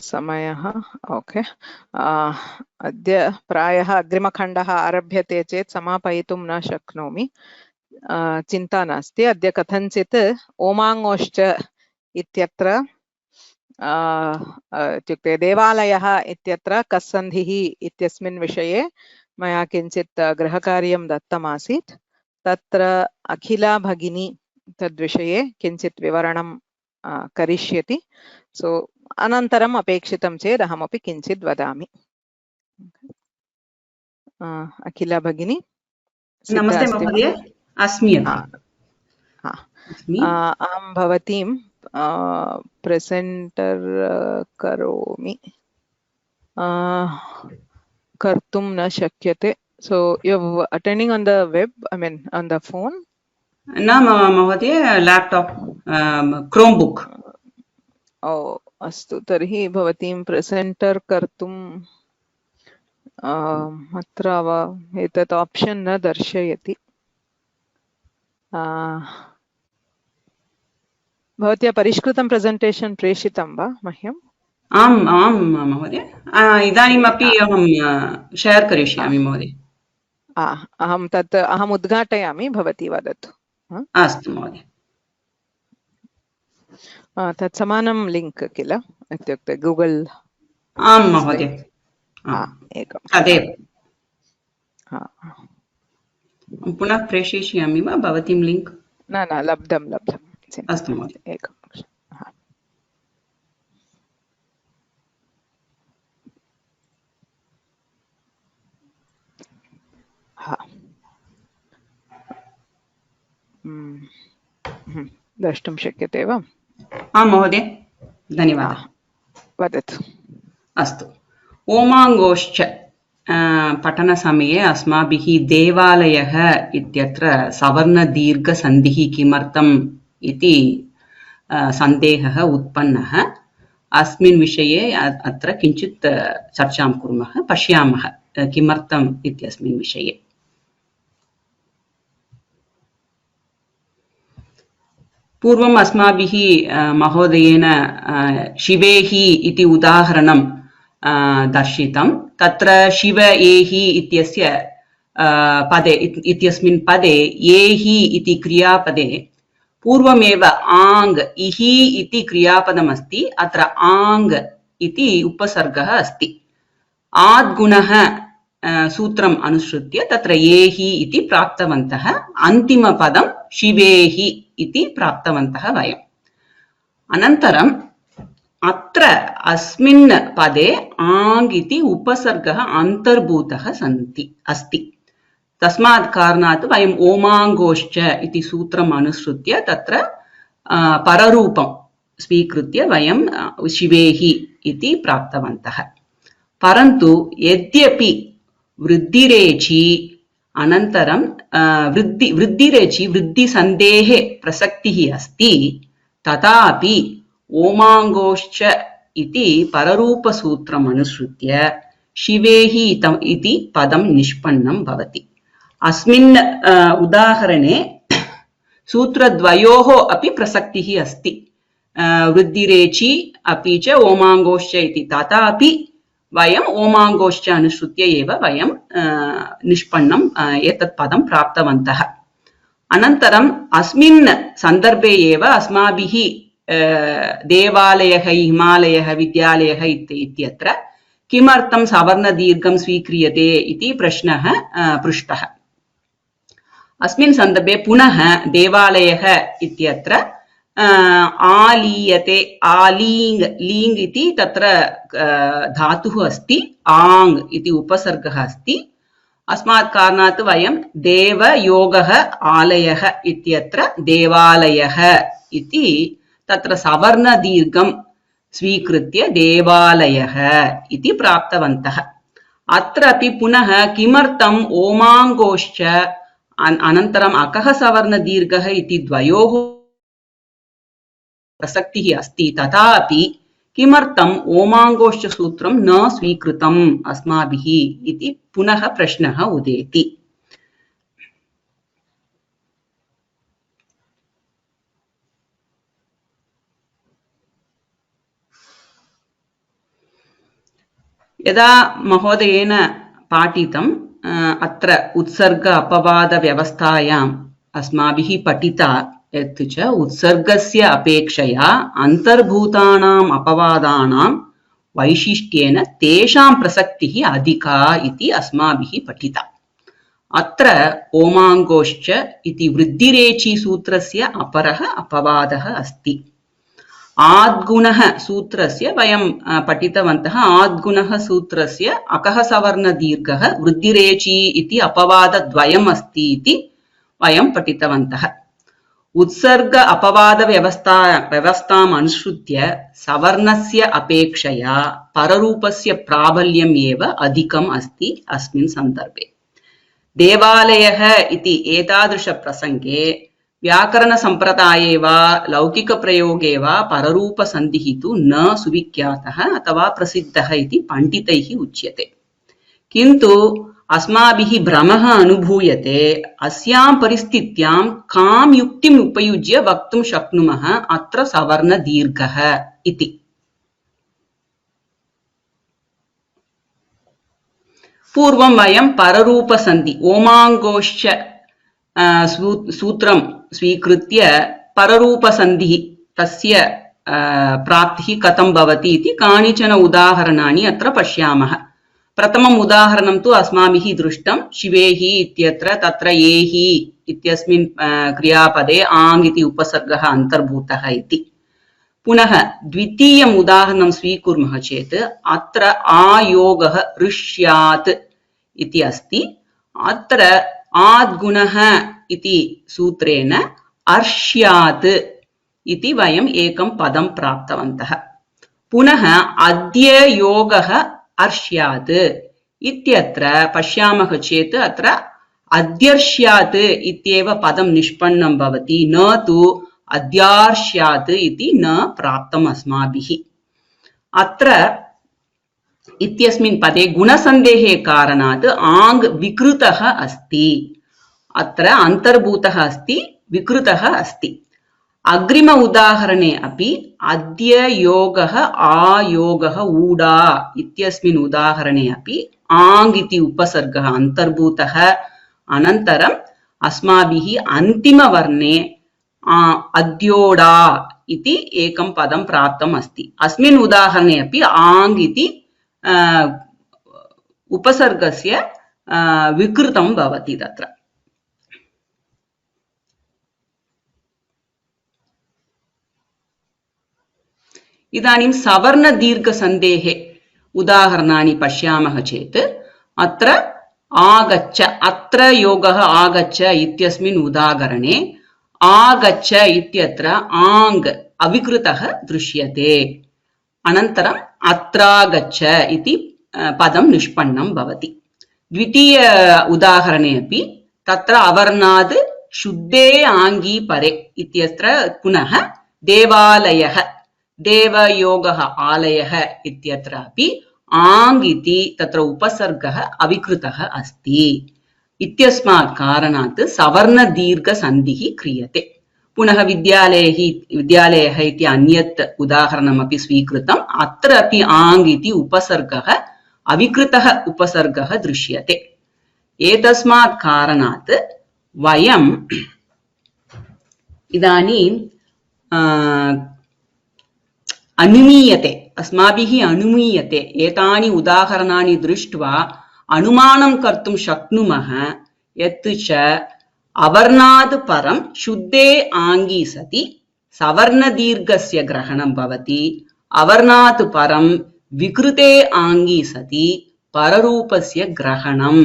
समयः ओके, अद्य प्रायः अग्रिमखण्डः आरभ्यते चेत् समापयितुं न शक्नोमि। चिन्ता नास्ति। अद्य कथञ्चित् ओमाङ्गोश्च इत्यत्र इत्युक्ते देवालयः इत्यत्र कस्सन्धिः इत्यस्मिन् विषये मया किञ्चित् गृहकार्यं दत्तमासीत्। तत्र अखिला भगिनी तद्विषये किञ्चित् विवरणं करिष्यति। सो अनन्तरम् अपेक्षितं चेत् अहमपि किञ्चित् वदामि। अखिला भगिनी नमस्ते महोदय, अस्मि। अहं भवतीं प्रेसेण्टर् करोमि, कर्तुं न शक्यते। So you attending on the web, I mean on the phone? न महोदय, लैपटॉप, क्रोम बुक। ओ अस्तु, तर्हि भवतीं प्रेसेण्टर् कर्तुं अत्र एतत् आप्शन् न दर्शयति। भवत्या परिष्कृतं प्रेजेण्टेशन् प्रेषितं वा मह्यम्? आम् आम् महोदय, इदानीमपि अहं शेर् करिष्यामि महोदय। अहम् उद्घाटयामि, भवती वदतु। अस्तु महोदय। तत् समानं लिङ्क् किल, इत्युक्ते गूगल्? आम् महोदय, एकं तदेव। पुनः प्रेषयिष्यामि वा भवतीं लिङ्क्? न, लब्धं। अस्तु महोदय, एकं। द्रष्टुं शक्यते वा? आम् महोदय, धन्यवादः। वदतु। अस्तु, ओमाङ्गोश्च पठनसमये अस्माभिः देवालयः इत्यत्र सवर्णदीर्घसन्धिः किमर्थम् इति सन्देहः उत्पन्नः। अस्मिन् विषये अत्र किञ्चित् चर्चां कुर्मः, पश्यामः किमर्थम् इत्यस्मिन् विषये। पूर्वम् अस्माभिः महोदयेन शिवेहि इति उदाहरणं दर्शितं। तत्र शिव एहि इत्यस्य पदे इत्यस्मिन् पदे एहि इति क्रियापदे पूर्वमेव आङ् इहि इति क्रियापदमस्ति। अत्र आङ् इति उपसर्गः अस्ति। आद्गुणः सूत्रम् अनुसृत्य तत्र एहि इति प्राप्तवन्तः। अन्तिमपदं शिवेहि इति प्राप्तवन्तः वयम्। अनन्तरम् अत्र अस्मिन् पदे आङ् इति उपसर्गः अन्तर्भूतः अस्ति। तस्मात् कारणात् वयम् ओमाङ्गोश्च इति सूत्रम् अनुसृत्य तत्र पररूपं स्वीकृत्य वयं शिवेहि इति प्राप्तवन्तः। परन्तु यद्यपि वृद्धिरेचि अनन्तरं वृद्धिरेचि वृद्धिसन्धेः प्रसक्तिः अस्ति, तथापि ओमाङ्गोश्च इति पररूपसूत्रम् अनुसृत्य शिवेहि इति पदं निष्पन्नं भवति। अस्मिन् उदाहरणे सूत्रद्वयोः अपि प्रसक्तिः अस्ति, वृद्धिरेचि अपि च ओमाङ्गोश्च इति। तथापि वयम् ओमाङ्गोश्च अनुसृत्य एव वयं निष्पन्नं एतत् पदं प्राप्तवन्तः। अनन्तरम् अस्मिन् सन्दर्भे एव अस्माभिः देवालयः, हिमालयः, विद्यालयः इत्यत्र किमर्थं सवर्णदीर्घं स्वीक्रियते इति प्रश्नः पृष्टः। अस्मिन् सन्दर्भे पुनः देवालयः इत्यत्र आलीयते, आलीङ्, लीङ् इति तत्र धातुः अस्ति, आङ् इति उपसर्गः अस्ति। अस्मात् कारणात् वयं देवयोगः आलयः इत्यत्र देवालयः इति तत्र सवर्णदीर्घं स्वीकृत्य देवालयः इति प्राप्तवन्तः। अत्रापि पुनः किमर्थम् ओमाङ्गोश्च अनन्तरम् अकः सवर्णदीर्घः इति द्वयोः प्रसक्तिः अस्ति, तथापि किमर्थम् ओमाङ्गोश्च सूत्रं न स्वीकृतम् अस्माभिः इति पुनः प्रश्नः उदेति। यदा महोदयेन पाठितम् अत्र उत्सर्ग अपवाद व्यवस्थायाम् अस्माभिः पठिता यत् च उत्सर्गस्य अपेक्षया अन्तर्भूतानाम् अपवादानां वैशिष्ट्येन तेषां प्रसक्तिः अधिका इति अस्माभिः पठिता। अत्र ओमाङ्गोश्च इति वृद्धिरेचि सूत्रस्य अपरः अपवादः अस्ति। आद्गुणः सूत्रस्य वयं पठितवन्तः। आद्गुणः सूत्रस्य अकः सवर्णदीर्घः वृद्धिरेचि इति अपवादद्वयम् अस्ति इति वयं पठितवन्तः। उत्सर्ग अपवाद व्यवस्थाम् अनुसृत्य सवर्णस्य अपेक्षया पररूपस्य प्राबल्यम् एव अधिकम् अस्ति अस्मिन् सन्दर्भे। देवालयः इति एतादृश प्रसङ्गे व्याकरणसम्प्रदाये वा लौकिकप्रयोगे वा पररूपसन्धिः तु न सुविख्यातः अथवा प्रसिद्धः इति पण्डितैः उच्यते। किन्तु अस्माभिः भ्रमः अनुभूयते। अस्यां परिस्थित्यां कां युक्तिम् उपयुज्य वक्तुं शक्नुमः अत्र सवर्णदीर्घः इति। पूर्वं वयं पररूपसन्धि ओमाङ्गोश्च सूत्रं स्वीकृत्य पररूपसन्धिः तस्य प्राप्तिः कथं भवति इति कानिचन उदाहरणानि अत्र पश्यामः। प्रथमम् उदाहरणं तु अस्माभिः दृष्टं शिवेः इत्यत्र तत्र एहि इत्यस्मिन् क्रियापदे आङ् इति उपसर्गः अन्तर्भूतः इति। पुनः द्वितीयम् उदाहरणं स्वीकुर्मः चेत् अत्र आयोगः ऋष्यात् इति अस्ति। अत्र आद्गुणः इति सूत्रेण अर्ष्यात् इति वयम् एकं पदं प्राप्तवन्तः। पुनः अद्य योगः अर्ष्यात् इत्यत्र पश्यामः चेत् अत्र अद्यर्ष्यात् इत्येव पदं निष्पन्नं भवति, न तु अद्यार्ष्यात् इति न प्राप्तम् अस्माभिः। अत्र इत्यस्मिन् पदे गुणसन्धेः कारणात् आङ् विकृतः अस्ति। अत्र अन्तर्भूतः अस्ति, विकृतः अस्ति। अग्रिम उदाहरणे अपि अद्य योगः आयोगः ऊडा इत्यस्मिन् उदाहरणे अपि आङ् इति उपसर्गः अन्तर्भूतः। अनन्तरम् अस्माभिः अन्तिमवर्णे अद्योडा इति एकं पदं प्राप्तम् अस्ति। अस्मिन् उदाहरणे अपि आङ् इति उपसर्गस्य विकृतं भवति तत्र। इदानीं सवर्णदीर्घसन्धेः उदाहरणानि पश्यामः चेत् अत्र आगच्छ, अत्र योगः आगच्छ इत्यस्मिन् उदाहरणे आगच्छ इत्यत्र आङ् अविकृतः दृश्यते। अनन्तरम् अत्रागच्छ इति पदं निष्पन्नं भवति। द्वितीय उदाहरणे अपि तत्र अवर्णाद् शुद्धे आङ्गी परे इत्यत्र पुनः देवालयः देवयोगः आलयः इत्यत्रापि आङ् इति तत्र उपसर्गः अविकृतः अस्ति। इत्यस्मात् कारणात् सवर्णदीर्घसन्धिः क्रियते। पुनः विद्यालयः इति अन्यत् उदाहरणमपि स्वीकृतम्। अत्र अपि आङ् इति उपसर्गः अविकृतः उपसर्गः दृश्यते। एतस्मात् कारणात् वयम् इदानीं अनुमीयते, अस्माभिः अनुमीयते, एतानि उदाहरणानि दृष्ट्वा अनुमानं कर्तुं शक्नुमः यत् च अवर्णाद् परं शुद्धे आङ्गी सति सवर्णदीर्घस्य ग्रहणं भवति, अवर्णात् परं विकृते आङ्गी सति पररूपस्य ग्रहणम्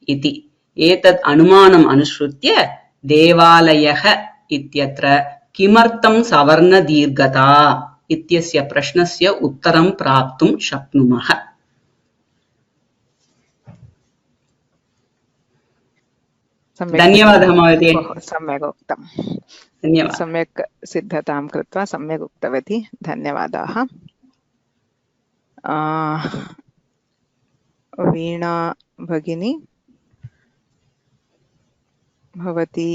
इति। एतत् अनुमानम् अनुसृत्य देवालयः इत्यत्र किमर्थं सवर्णदीर्घता इत्यस्य प्रश्नस्य उत्तरं प्राप्तुं शक्नुमः। धन्यवादः महोदय। सम्यक् उक्तम्। धन्यवादः। सम्यक् सिद्धतां कृत्वा सम्यक् उक्तवती, धन्यवादाः। वीणा भगिनी, भवती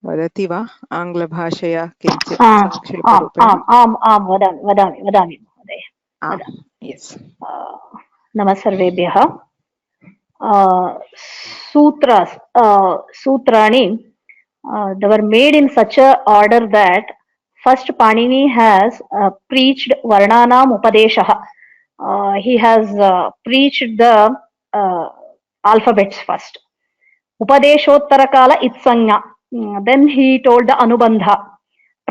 वदति वा आङ्ग्लभाषया किञ्चित् संक्षेपरूपेण? आम् वदामि महोदय। यस्। नमः सर्वेभ्यः। सूत्राणि they were made in such a order that first Panini has preached Varnanam Upadeshah. He has preached the alphabets first. Upadeshottarakala Itsanya. Then he told the Anubandha.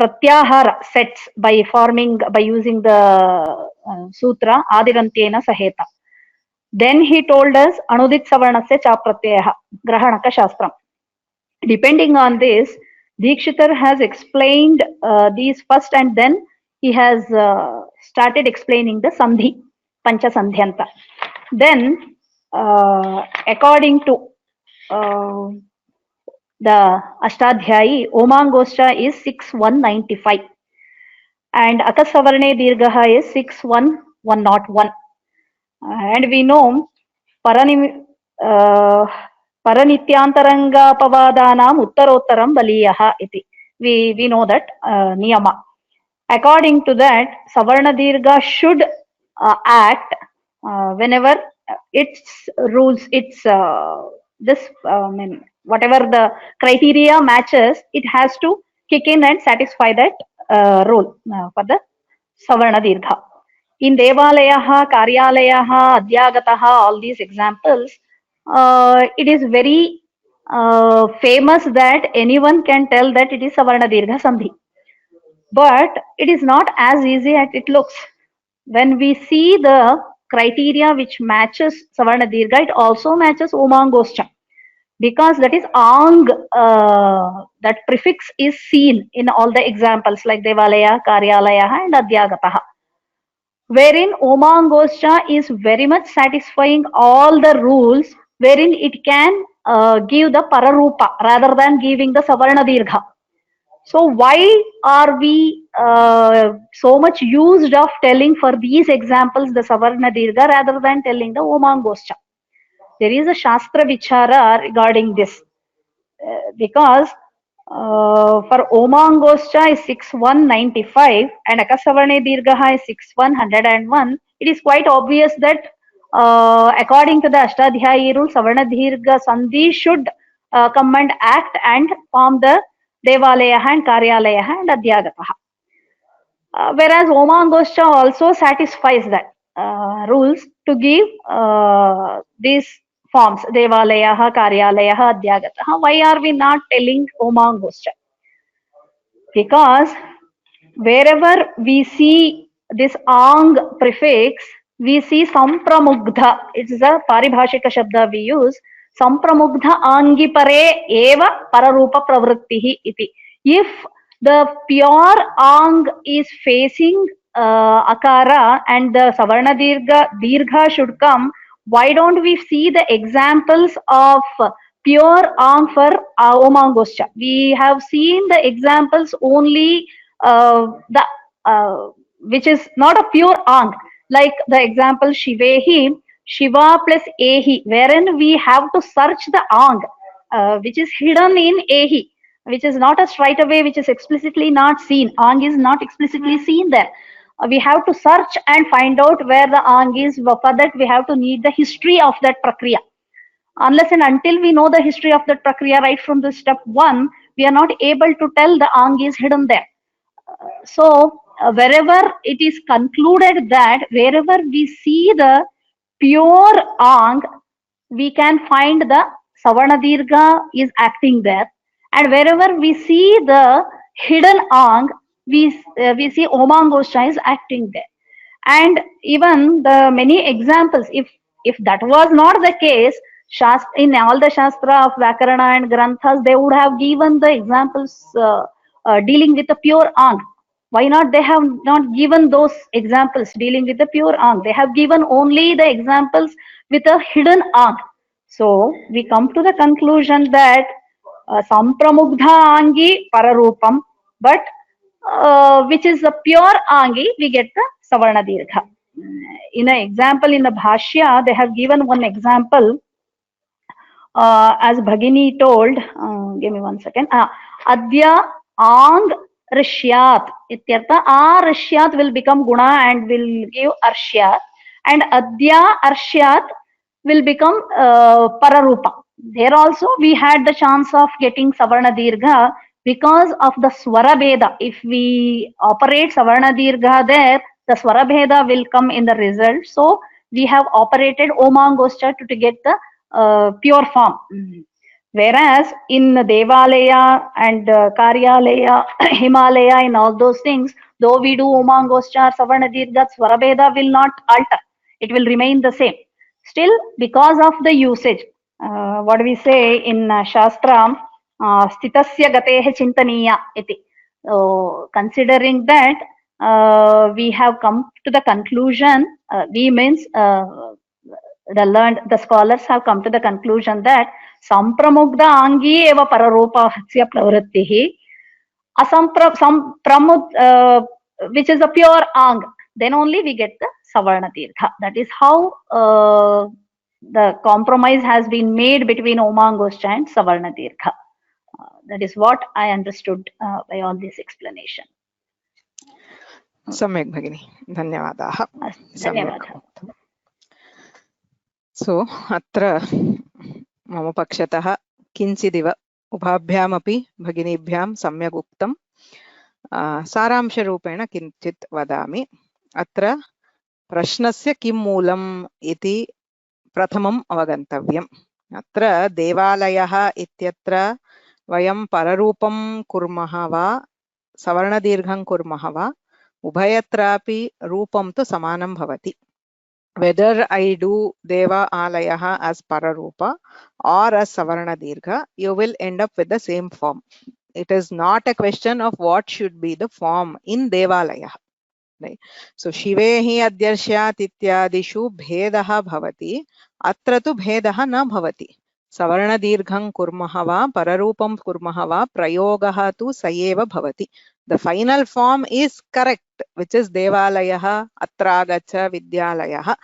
Pratyahara sets by using the sutra Adirantyena Saheta. Then he told us Anudit Savarnasya Chapratyaya Grahanaka Shastram. Depending on this, Dikshitar has explained these first, and then he has started explaining the Sandhi, Pancha Sandhyanta. Then, according to the Ashtadhyayi, Omangoscha is 6195 and Akasavarne Dirghaha is 61101. And we know Paranityantarangapavadanam Uttarottaram Baliyaha iti. We know that niyama. According to that, Savarna Dirgha should act whenever its rules, whatever the criteria matches, it has to kick in and satisfy that role for the Savarna Dirgha. In Devalayaha, Karyalayaha, Adhyagataha, all these examples, it is very famous that anyone can tell that it is Savarna Dirgha Sandhi. But it is not as easy as it looks. When we see the criteria which matches Savarna Dirgha, it also matches Omangoscha. Because that is Ang, that prefix is seen in all the examples like Devalaya, Karyalaya and Adhyagataha. Wherein Omangoscha is very much satisfying all the rules, wherein it can give the Pararupa rather than giving the Savarna Dirgha. So why are we so much used of telling for these examples the Savarna Dirgha rather than telling the Omangoscha? There is a Shastra Vichara regarding this because for Omangoscha is 6195 and Akasavarne Dirgha is 6101. It is quite obvious that according to the Ashtadhyayi rule, Savarna Dirgha Sandhi should come and act and form the Devalaya and Karyalaya and Adhyagataha. Whereas Omangoscha also satisfies that rules to give these forms, Devalayaha, Karyalayaha, Adhyagataha. Why are we not telling Omangoscha? Because wherever we see this Ang prefix, we see Sampramugdha. It is a Paribhashika Shabda we use. Sampramugdha Angi Pare Eva Pararupa Pravrittihi iti. If the pure Ang is facing Akara and the Savarna Dirgha should come, why don't we see the examples of pure Ang for Omangoscha? We have seen the examples only which is not a pure Ang, like the example Shivehi, Shiva plus Ehi, wherein we have to search the Ang, which is hidden in Ehi, which is not a straight away, which is explicitly not seen. Ang is not explicitly seen there. We have to search and find out where the Ang is. For that, we have to need the history of that Prakriya. Unless and until we know the history of that Prakriya right from the step 1, we are not able to tell the Ang is hidden there. So, wherever it is concluded that wherever we see the pure Ang, we can find the Savarna Dirgha is acting there. And wherever we see the hidden Ang, we see Omangoscha is acting there. And even the many examples, if that was not the case, in all the Shastra of Vyakarana and Granthas, they would have given the examples dealing with the pure Ang. Why not they have not given those examples dealing with the pure ang? They have given only the examples with a hidden ang. So we come to the conclusion that sampramugdha angi pararupam, but which is a pure angi, we get the savarna dirgha. In an example in the bhashya, they have given one example. As Bhagini told, give me 1 second. Adya ang rishyat ityartha. Rishyat will become guna and will give arshyat, and adya arshyat will become pararupa. There also we had the chance of getting savarna dirgha because of the swara bheda. If we operate savarna dirgha there, the swara bheda will come in the result. So we have operated omangoscha to get the pure form. Whereas in Devalaya and Karyalaya, Himalaya, in all those things, though we do omangoscha, savarna dirgha, swara bheda will not alter. It will remain the same. Still, because of the usage, what we say in Shastra, Stitasya gatehe chintaniya iti. Considering that, we have come to the conclusion, we means the scholars have come to the conclusion that sampramugda angi eva pararupasya pravrittihi, which is a pure ang, then only we get the savarna dirgha. That is how the compromise has been made between omangoscha and savarna dirgha. That is what I understood by all this explanation. सम्यक् भगिनी, धन्यवादाः. धन्यवादः. सो अत्र मम पक्षतः किञ्चिदिव उभाभ्यामपि भगिनीभ्यां सम्यक् उक्तं. सारांशरूपेण किञ्चित् वदामि. अत्र प्रश्नस्य किं मूलम् इति प्रथमम् अवगन्तव्यम्. अत्र देवालयः इत्यत्र वयं पररूपं कुर्मः वा सवर्णदीर्घं कुर्मः वा, उभयत्रापि रूपं तु समानं भवति. Whether I do Deva Alayaha as Pararupa or as Savarna Dirgha, you will end up with the same form. It is not a question of what should be the form in Devalaya. Right? So, Shivehi Adyarshyat Ityadishu Bhedaha Bhavati, Atra tu Bhedaha na Bhavati. Savarna Dirgham Kurmahava, Pararupam Kurmahava, Prayogaha tu Sayeva Bhavati. The final form is correct, which is Devalayaha, Atragacha, Vidyalayaha.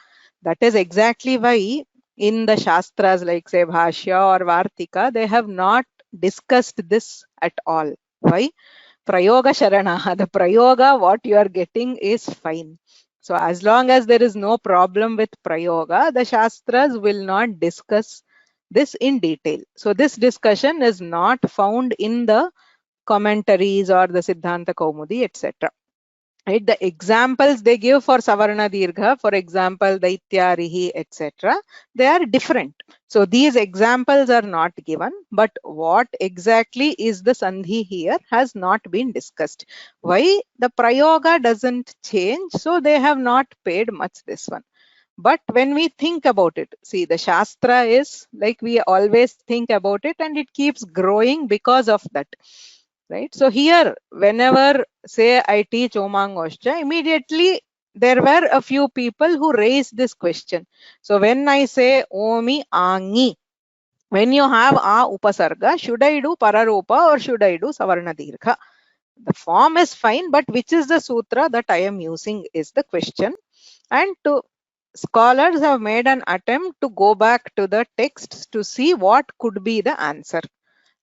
That is exactly why in the Shastras like say Bhashya or Vartika, they have not discussed this at all. Why? Prayoga Sharanaha. The Prayoga, what you are getting is fine. So as long as there is no problem with Prayoga, the Shastras will not discuss this in detail. So this discussion is not found in the commentaries or the Siddhanta Kaumudi, etc. Right? The examples they give for Savarna Dirgha, for example, the Ityarihi, etc., they are different. So these examples are not given, but what exactly is the Sandhi here has not been discussed. Why? The Prayoga doesn't change, so they have not paid much this one. But when we think about it, see, the Shastra is like we always think about it and it keeps growing because of that. Right? So here, whenever say I teach Omangoscha, immediately there were a few people who raised this question. So when I say Omi Angi, when you have A Upasarga, should I do Pararupa or should I do Savarna Dirgha? The form is fine, but which is the sutra that I am using is the question. And scholars have made an attempt to go back to the texts to see what could be the answer.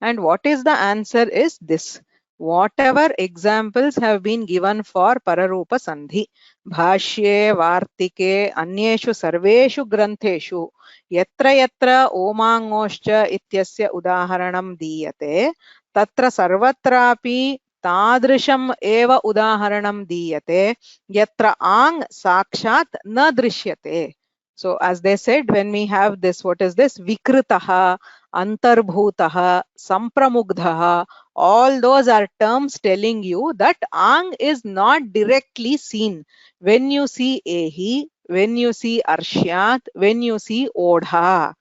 And what is the answer is this. Whatever examples have been given for Pararupa Sandhi, Bhashye, Vartike, Anyeshu Sarveshu Grantheshu, Yatra Yatra Omangoscha Ityasya Udaharanam Diyate, Tatra Sarvatrapi Tadrisham Eva Udaharanam Diyate, Yatra Ang Sakshat Na Drishyate. So as they said, when we have this, what is this? Vikritaha, Antarbhutaha, Sampramugdhaha, all those are terms telling you that Ang is not directly seen. When you see Ehi, when you see Arshyat, when you see Odha,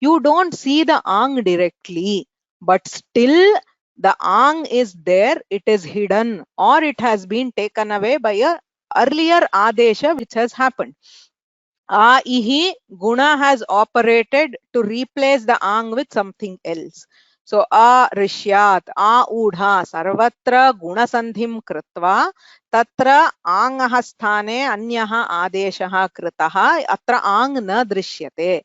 you don't see the Ang directly, but still the ang is there, it is hidden, or it has been taken away by a earlier adesha which has happened. A ihi guna has operated to replace the ang with something else. So a rishyat, a udha, sarvatra guna sandhim kritva, tatra angah sthane anyaha adeshaha kritaha, atra ang na drishyate.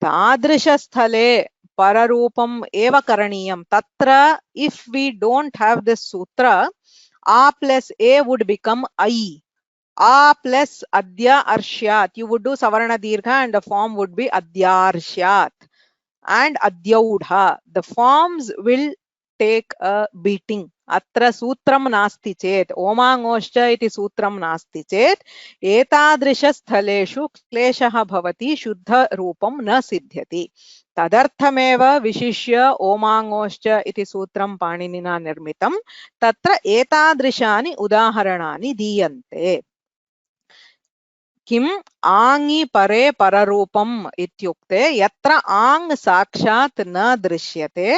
Tadrisha sthale pararupam eva karaniyam. Tatra, if we don't have this sutra, a plus a would become I. A plus adya arshyat. You would do savarna dirgha and the form would be adyarshyat and adyaudha. The forms will take a beating. Atra sutram nasti chet. Omangoscha iti sutram nasti chet. Etadrisha sthaleshu kleshaha bhavati shuddha rupam na siddhyati. Tadarthameva vishishya omangoscha iti sutram paninina nirmitam. Tatra etadrishani udaharanani diyante. किम आंगी परे पररूपम इत्युक्ते यत्र आंग साक्षात् न दृश्यते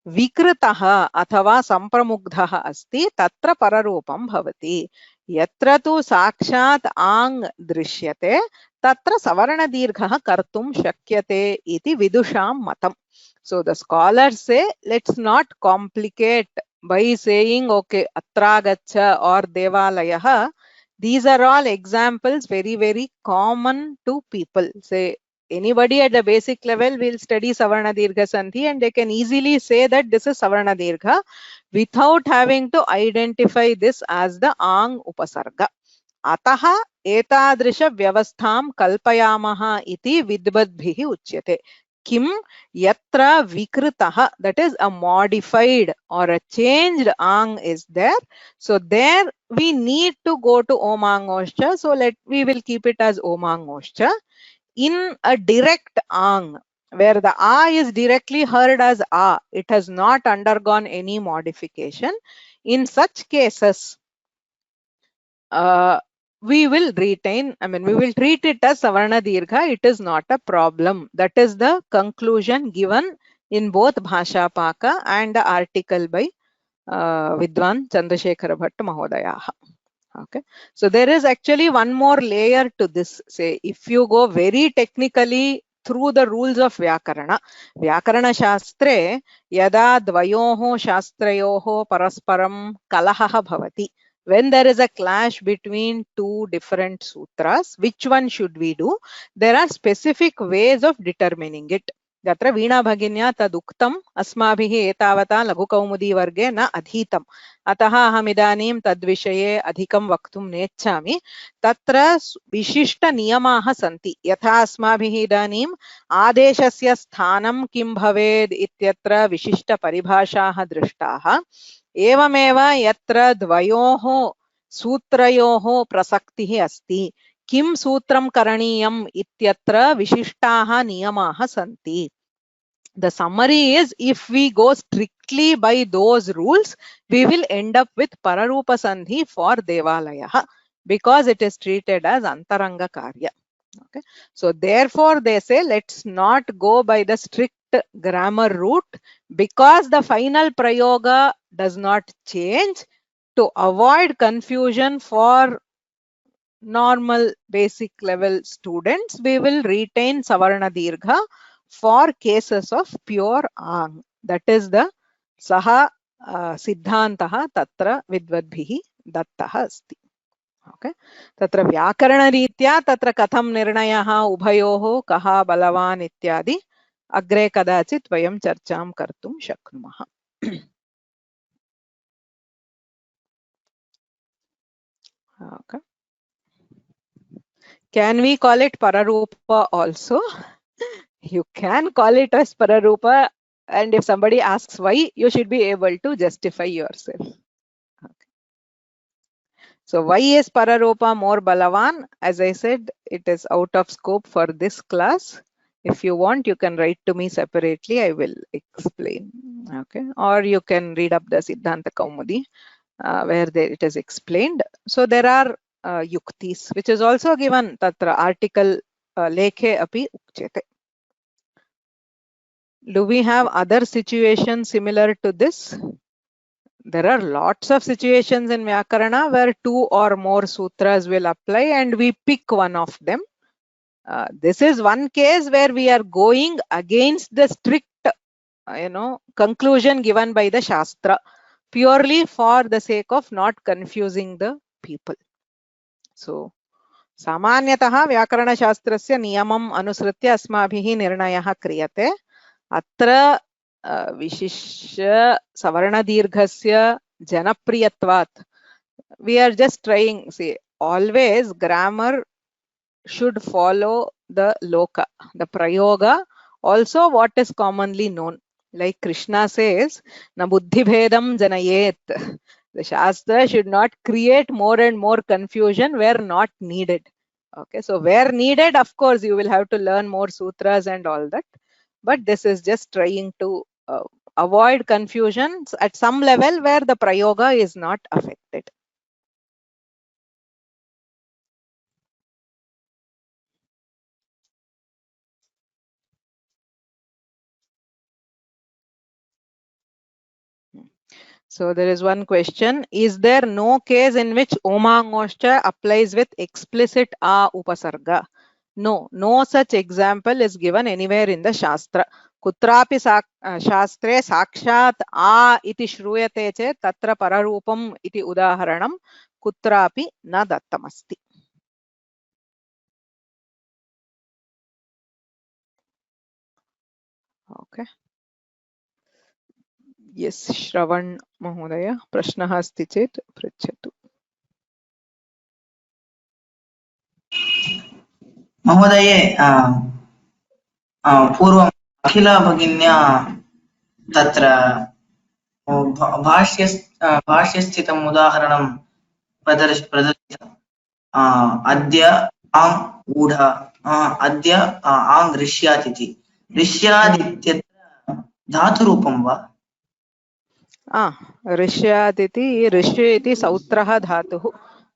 विकृतः अथवा संप्रमुग्धः अस्ति तत्र पररूपम भवति यत्र तु साक्षात् आंग दृश्यते तत्र सवर्ण दीर्घः कर्तुं शक्यते इति विदुषां मतम्. So the scholars say let's not complicate by saying okay atragacha or devalayah. These are all examples very common to people. Say anybody at the basic level will study Savarna Dirgha Sandhi and they can easily say that this is Savarna Dirgha without having to identify this as the Ang Upasarga. Ataha etadrisha vyavastham kalpayamaha iti vidbadbhihi uchyate. Kim yatra vikritaha, that is a modified or a changed ang is there. So there we need to go to omangoscha. So we will keep it as omangoscha. In a direct ang, where the a is directly heard as a, it has not undergone any modification. In such cases, we will retain, we will treat it as Savarna Dirgha. It is not a problem. That is the conclusion given in both Bhasha Paka and the article by Vidwan Chandrasekhara Bhatt Mahodayaha. Okay. So there is actually one more layer to this. Say, if you go very technically through the rules of Vyakarana, Vyakarana Shastre, yada dvayoho shastrayoho parasparam kalahaha bhavati. When there is a clash between two different sutras, which one should we do? There are specific ways of determining it. Yatra Veena Bhaginya taduktam asmabhihi etavata laghu kaumudi varge na adhitam. Ataha ahamidanim tadvishaye adhikam vaktum nechami. Tatra vishishta niyamaha santi. Yatha asmabhihi idanim adeshasya sthanam kim bhaved ityatra vishishta paribhashaha drishtaha. एवमेव यत्र द्वयोः सूत्रयोः प्रसक्तिः अस्ति किं सूत्रं करणीयम् इत्यत्र विशिष्टाः नियमाः सन्ति. The summary is, if we go strictly by those rules, we will end up with Pararupa Sandhi for Devalayah because it is treated as Antaranga Karya. Okay. So therefore they say let's not go by the strict grammar route because the final prayoga does not change. To avoid confusion for normal basic level students, we will retain Savarna Dirgha for cases of pure ang. That is the Saha Siddhantaha Tatra Vidvadbhihi Dattaha Asti. Okay. Tatra Vyakarana Ritya Tatra Katham Nirnayaha Ubhayoho Kaha Balavan Ityadi Agre Kadachit Vayam Charcham Kartum Shaknumaha. Okay. Can we call it Pararupa also? You can call it as Pararupa, and if somebody asks why, you should be able to justify yourself. Okay. So why is Pararupa more Balavan? As I said, it is out of scope for this class. If you want, you can write to me separately. I will explain. Okay. Or you can read up the Siddhanta Kaumudi where it is explained. So there are yuktis, which is also given Tatra article Lekhe api ukchete. Do we have other situations similar to this? there are lots of situations in Vyakarana where 2 or more sutras will apply and we pick one of them. This is one case where we are going against the strict conclusion given by the Shastra, purely for the sake of not confusing the people. So सामान्यतः व्याकरणशास्त्रस्य नियमम् अनुसृत्य अस्माभिः निर्णयः क्रियते. अत्र विशिष्य सवर्णदीर्घस्य जनप्रियत्वात् we are just trying, see, always grammar should follow the loka, the prayoga, also what is commonly known. Like Krishna says, na buddhi bhedam janayet. The Shastra should not create more and more confusion where not needed. Okay, so where needed, of course, you will have to learn more sutras and all that. But this is just trying to avoid confusions at some level where the prayoga is not affected. So there is one question: is there no case in which Omangoscha applies with explicit a upasarga? No, no such example is given anywhere in the Shastra. Kutrapi Shastre sakshat a iti shruyate che tatra pararupam iti udaharanam kutrapi na dattamasti. Okay. Yes, Shravan Mahodaya, प्रश्नः अस्ति चेत् पृच्छतु. महोदये पूर्वम् अखिला भगिन्या तत्र भाष्यस्थितम् उदाहरणं प्रदर्शितम्. अद्य आम् ऊढ अद्य आम् ऋष्यात् इति. ऋष्यात् इत्यत्र धातुरूपं वा? ऋष्यात् इति ऋष्य इति सौत्रः धातुः,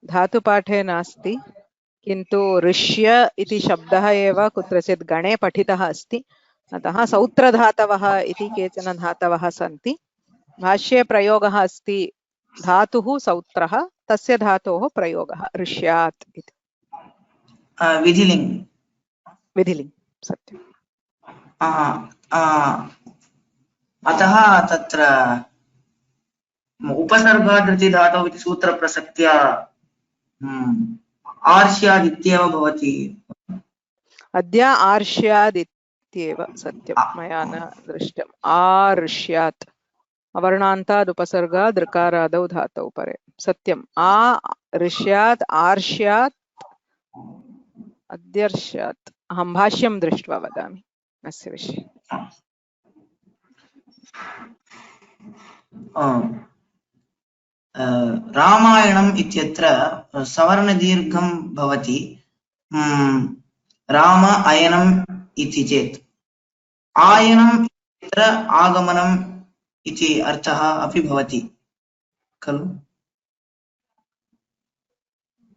धातुपाठे नास्ति, किन्तु ऋष्य इति शब्दः एव कुत्रचित् गणे पठितः अस्ति. अतः सौत्रधातवः इति केचन धातवः सन्ति. भाष्ये प्रयोगः अस्ति धातुः सौत्रः, तस्य धातोः प्रयोगः ऋष्यात् इति. विधिलिङ्ग् सत्यम्. अतः तत्र उपसर्गादृति धातौ इति सूत्रप्रसक्त्या आर्ष्याद् इत्येव भवति. अद्य आर्ष्याद् इत्येव सत्यं, मया न दृष्टम्. आर्ष्यात् अवर्णान्ताद् उपसर्गाद् ऋकारादौ धातौ परे. सत्यम्. ऋष्यात् आर्ष्यात् अद्यर्ष्यात्. अहं भाष्यं दृष्ट्वा वदामि अस्य विषये. रामायणम् इत्यत्र सवर्णदीर्घं भवति. राम अयनम् इति चेत् आयनम् इत्यत्र आगमनम् इति अर्थः अपि भवति खलु?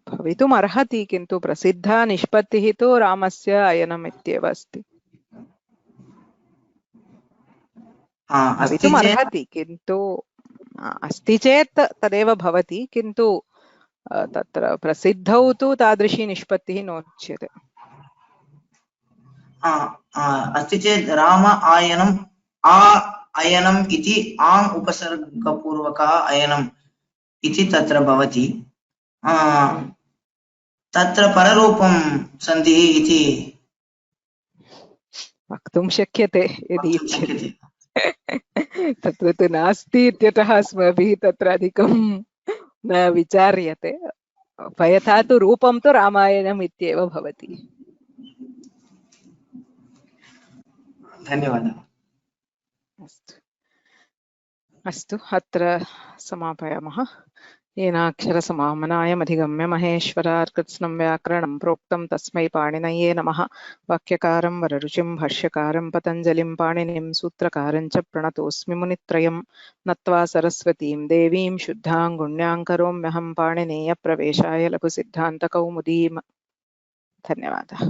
भवितुम् अर्हति, किन्तु प्रसिद्धा निष्पत्तिः तु रामस्य अयनम् इत्येव अस्ति. भवितुम् अर्हति, किन्तु अस्ति चेत् तदेव भवति, किन्तु तत्र प्रसिद्धौ तु तादृशी निष्पत्तिः नोच्यते. अस्ति चेत् राम आयनम् अयनम् इति आम् उपसर्गपूर्वकः अयनम् इति तत्र भवति. तत्र पररूपं सन्धिः इति वक्तुं शक्यते यदि इच्छति. तत्र तु नास्ति इत्यतः अस्माभिः तत्र अधिकं न विचार्यते. यथा तु रूपं तु रामायणम् इत्येव भवति. धन्यवादः. अस्तु, अत्र समापयामः. येनाक्षरसमामनायमधिगम्य महेश्वरार्कृत्स्नं व्याकरणं प्रोक्तं तस्मै पाणिनये नमः. वाक्यकारं वररुचिं भाष्यकारं पतञ्जलिं पाणिनिं सूत्रकारं च प्रणतोऽस्मि मुनित्रयं. नत्वा सरस्वतीं देवीं शुद्धां गुण्यां करोम्यहं पाणिनेयप्रवेशाय लघुसिद्धान्तकौमुदीम्. धन्यवादः.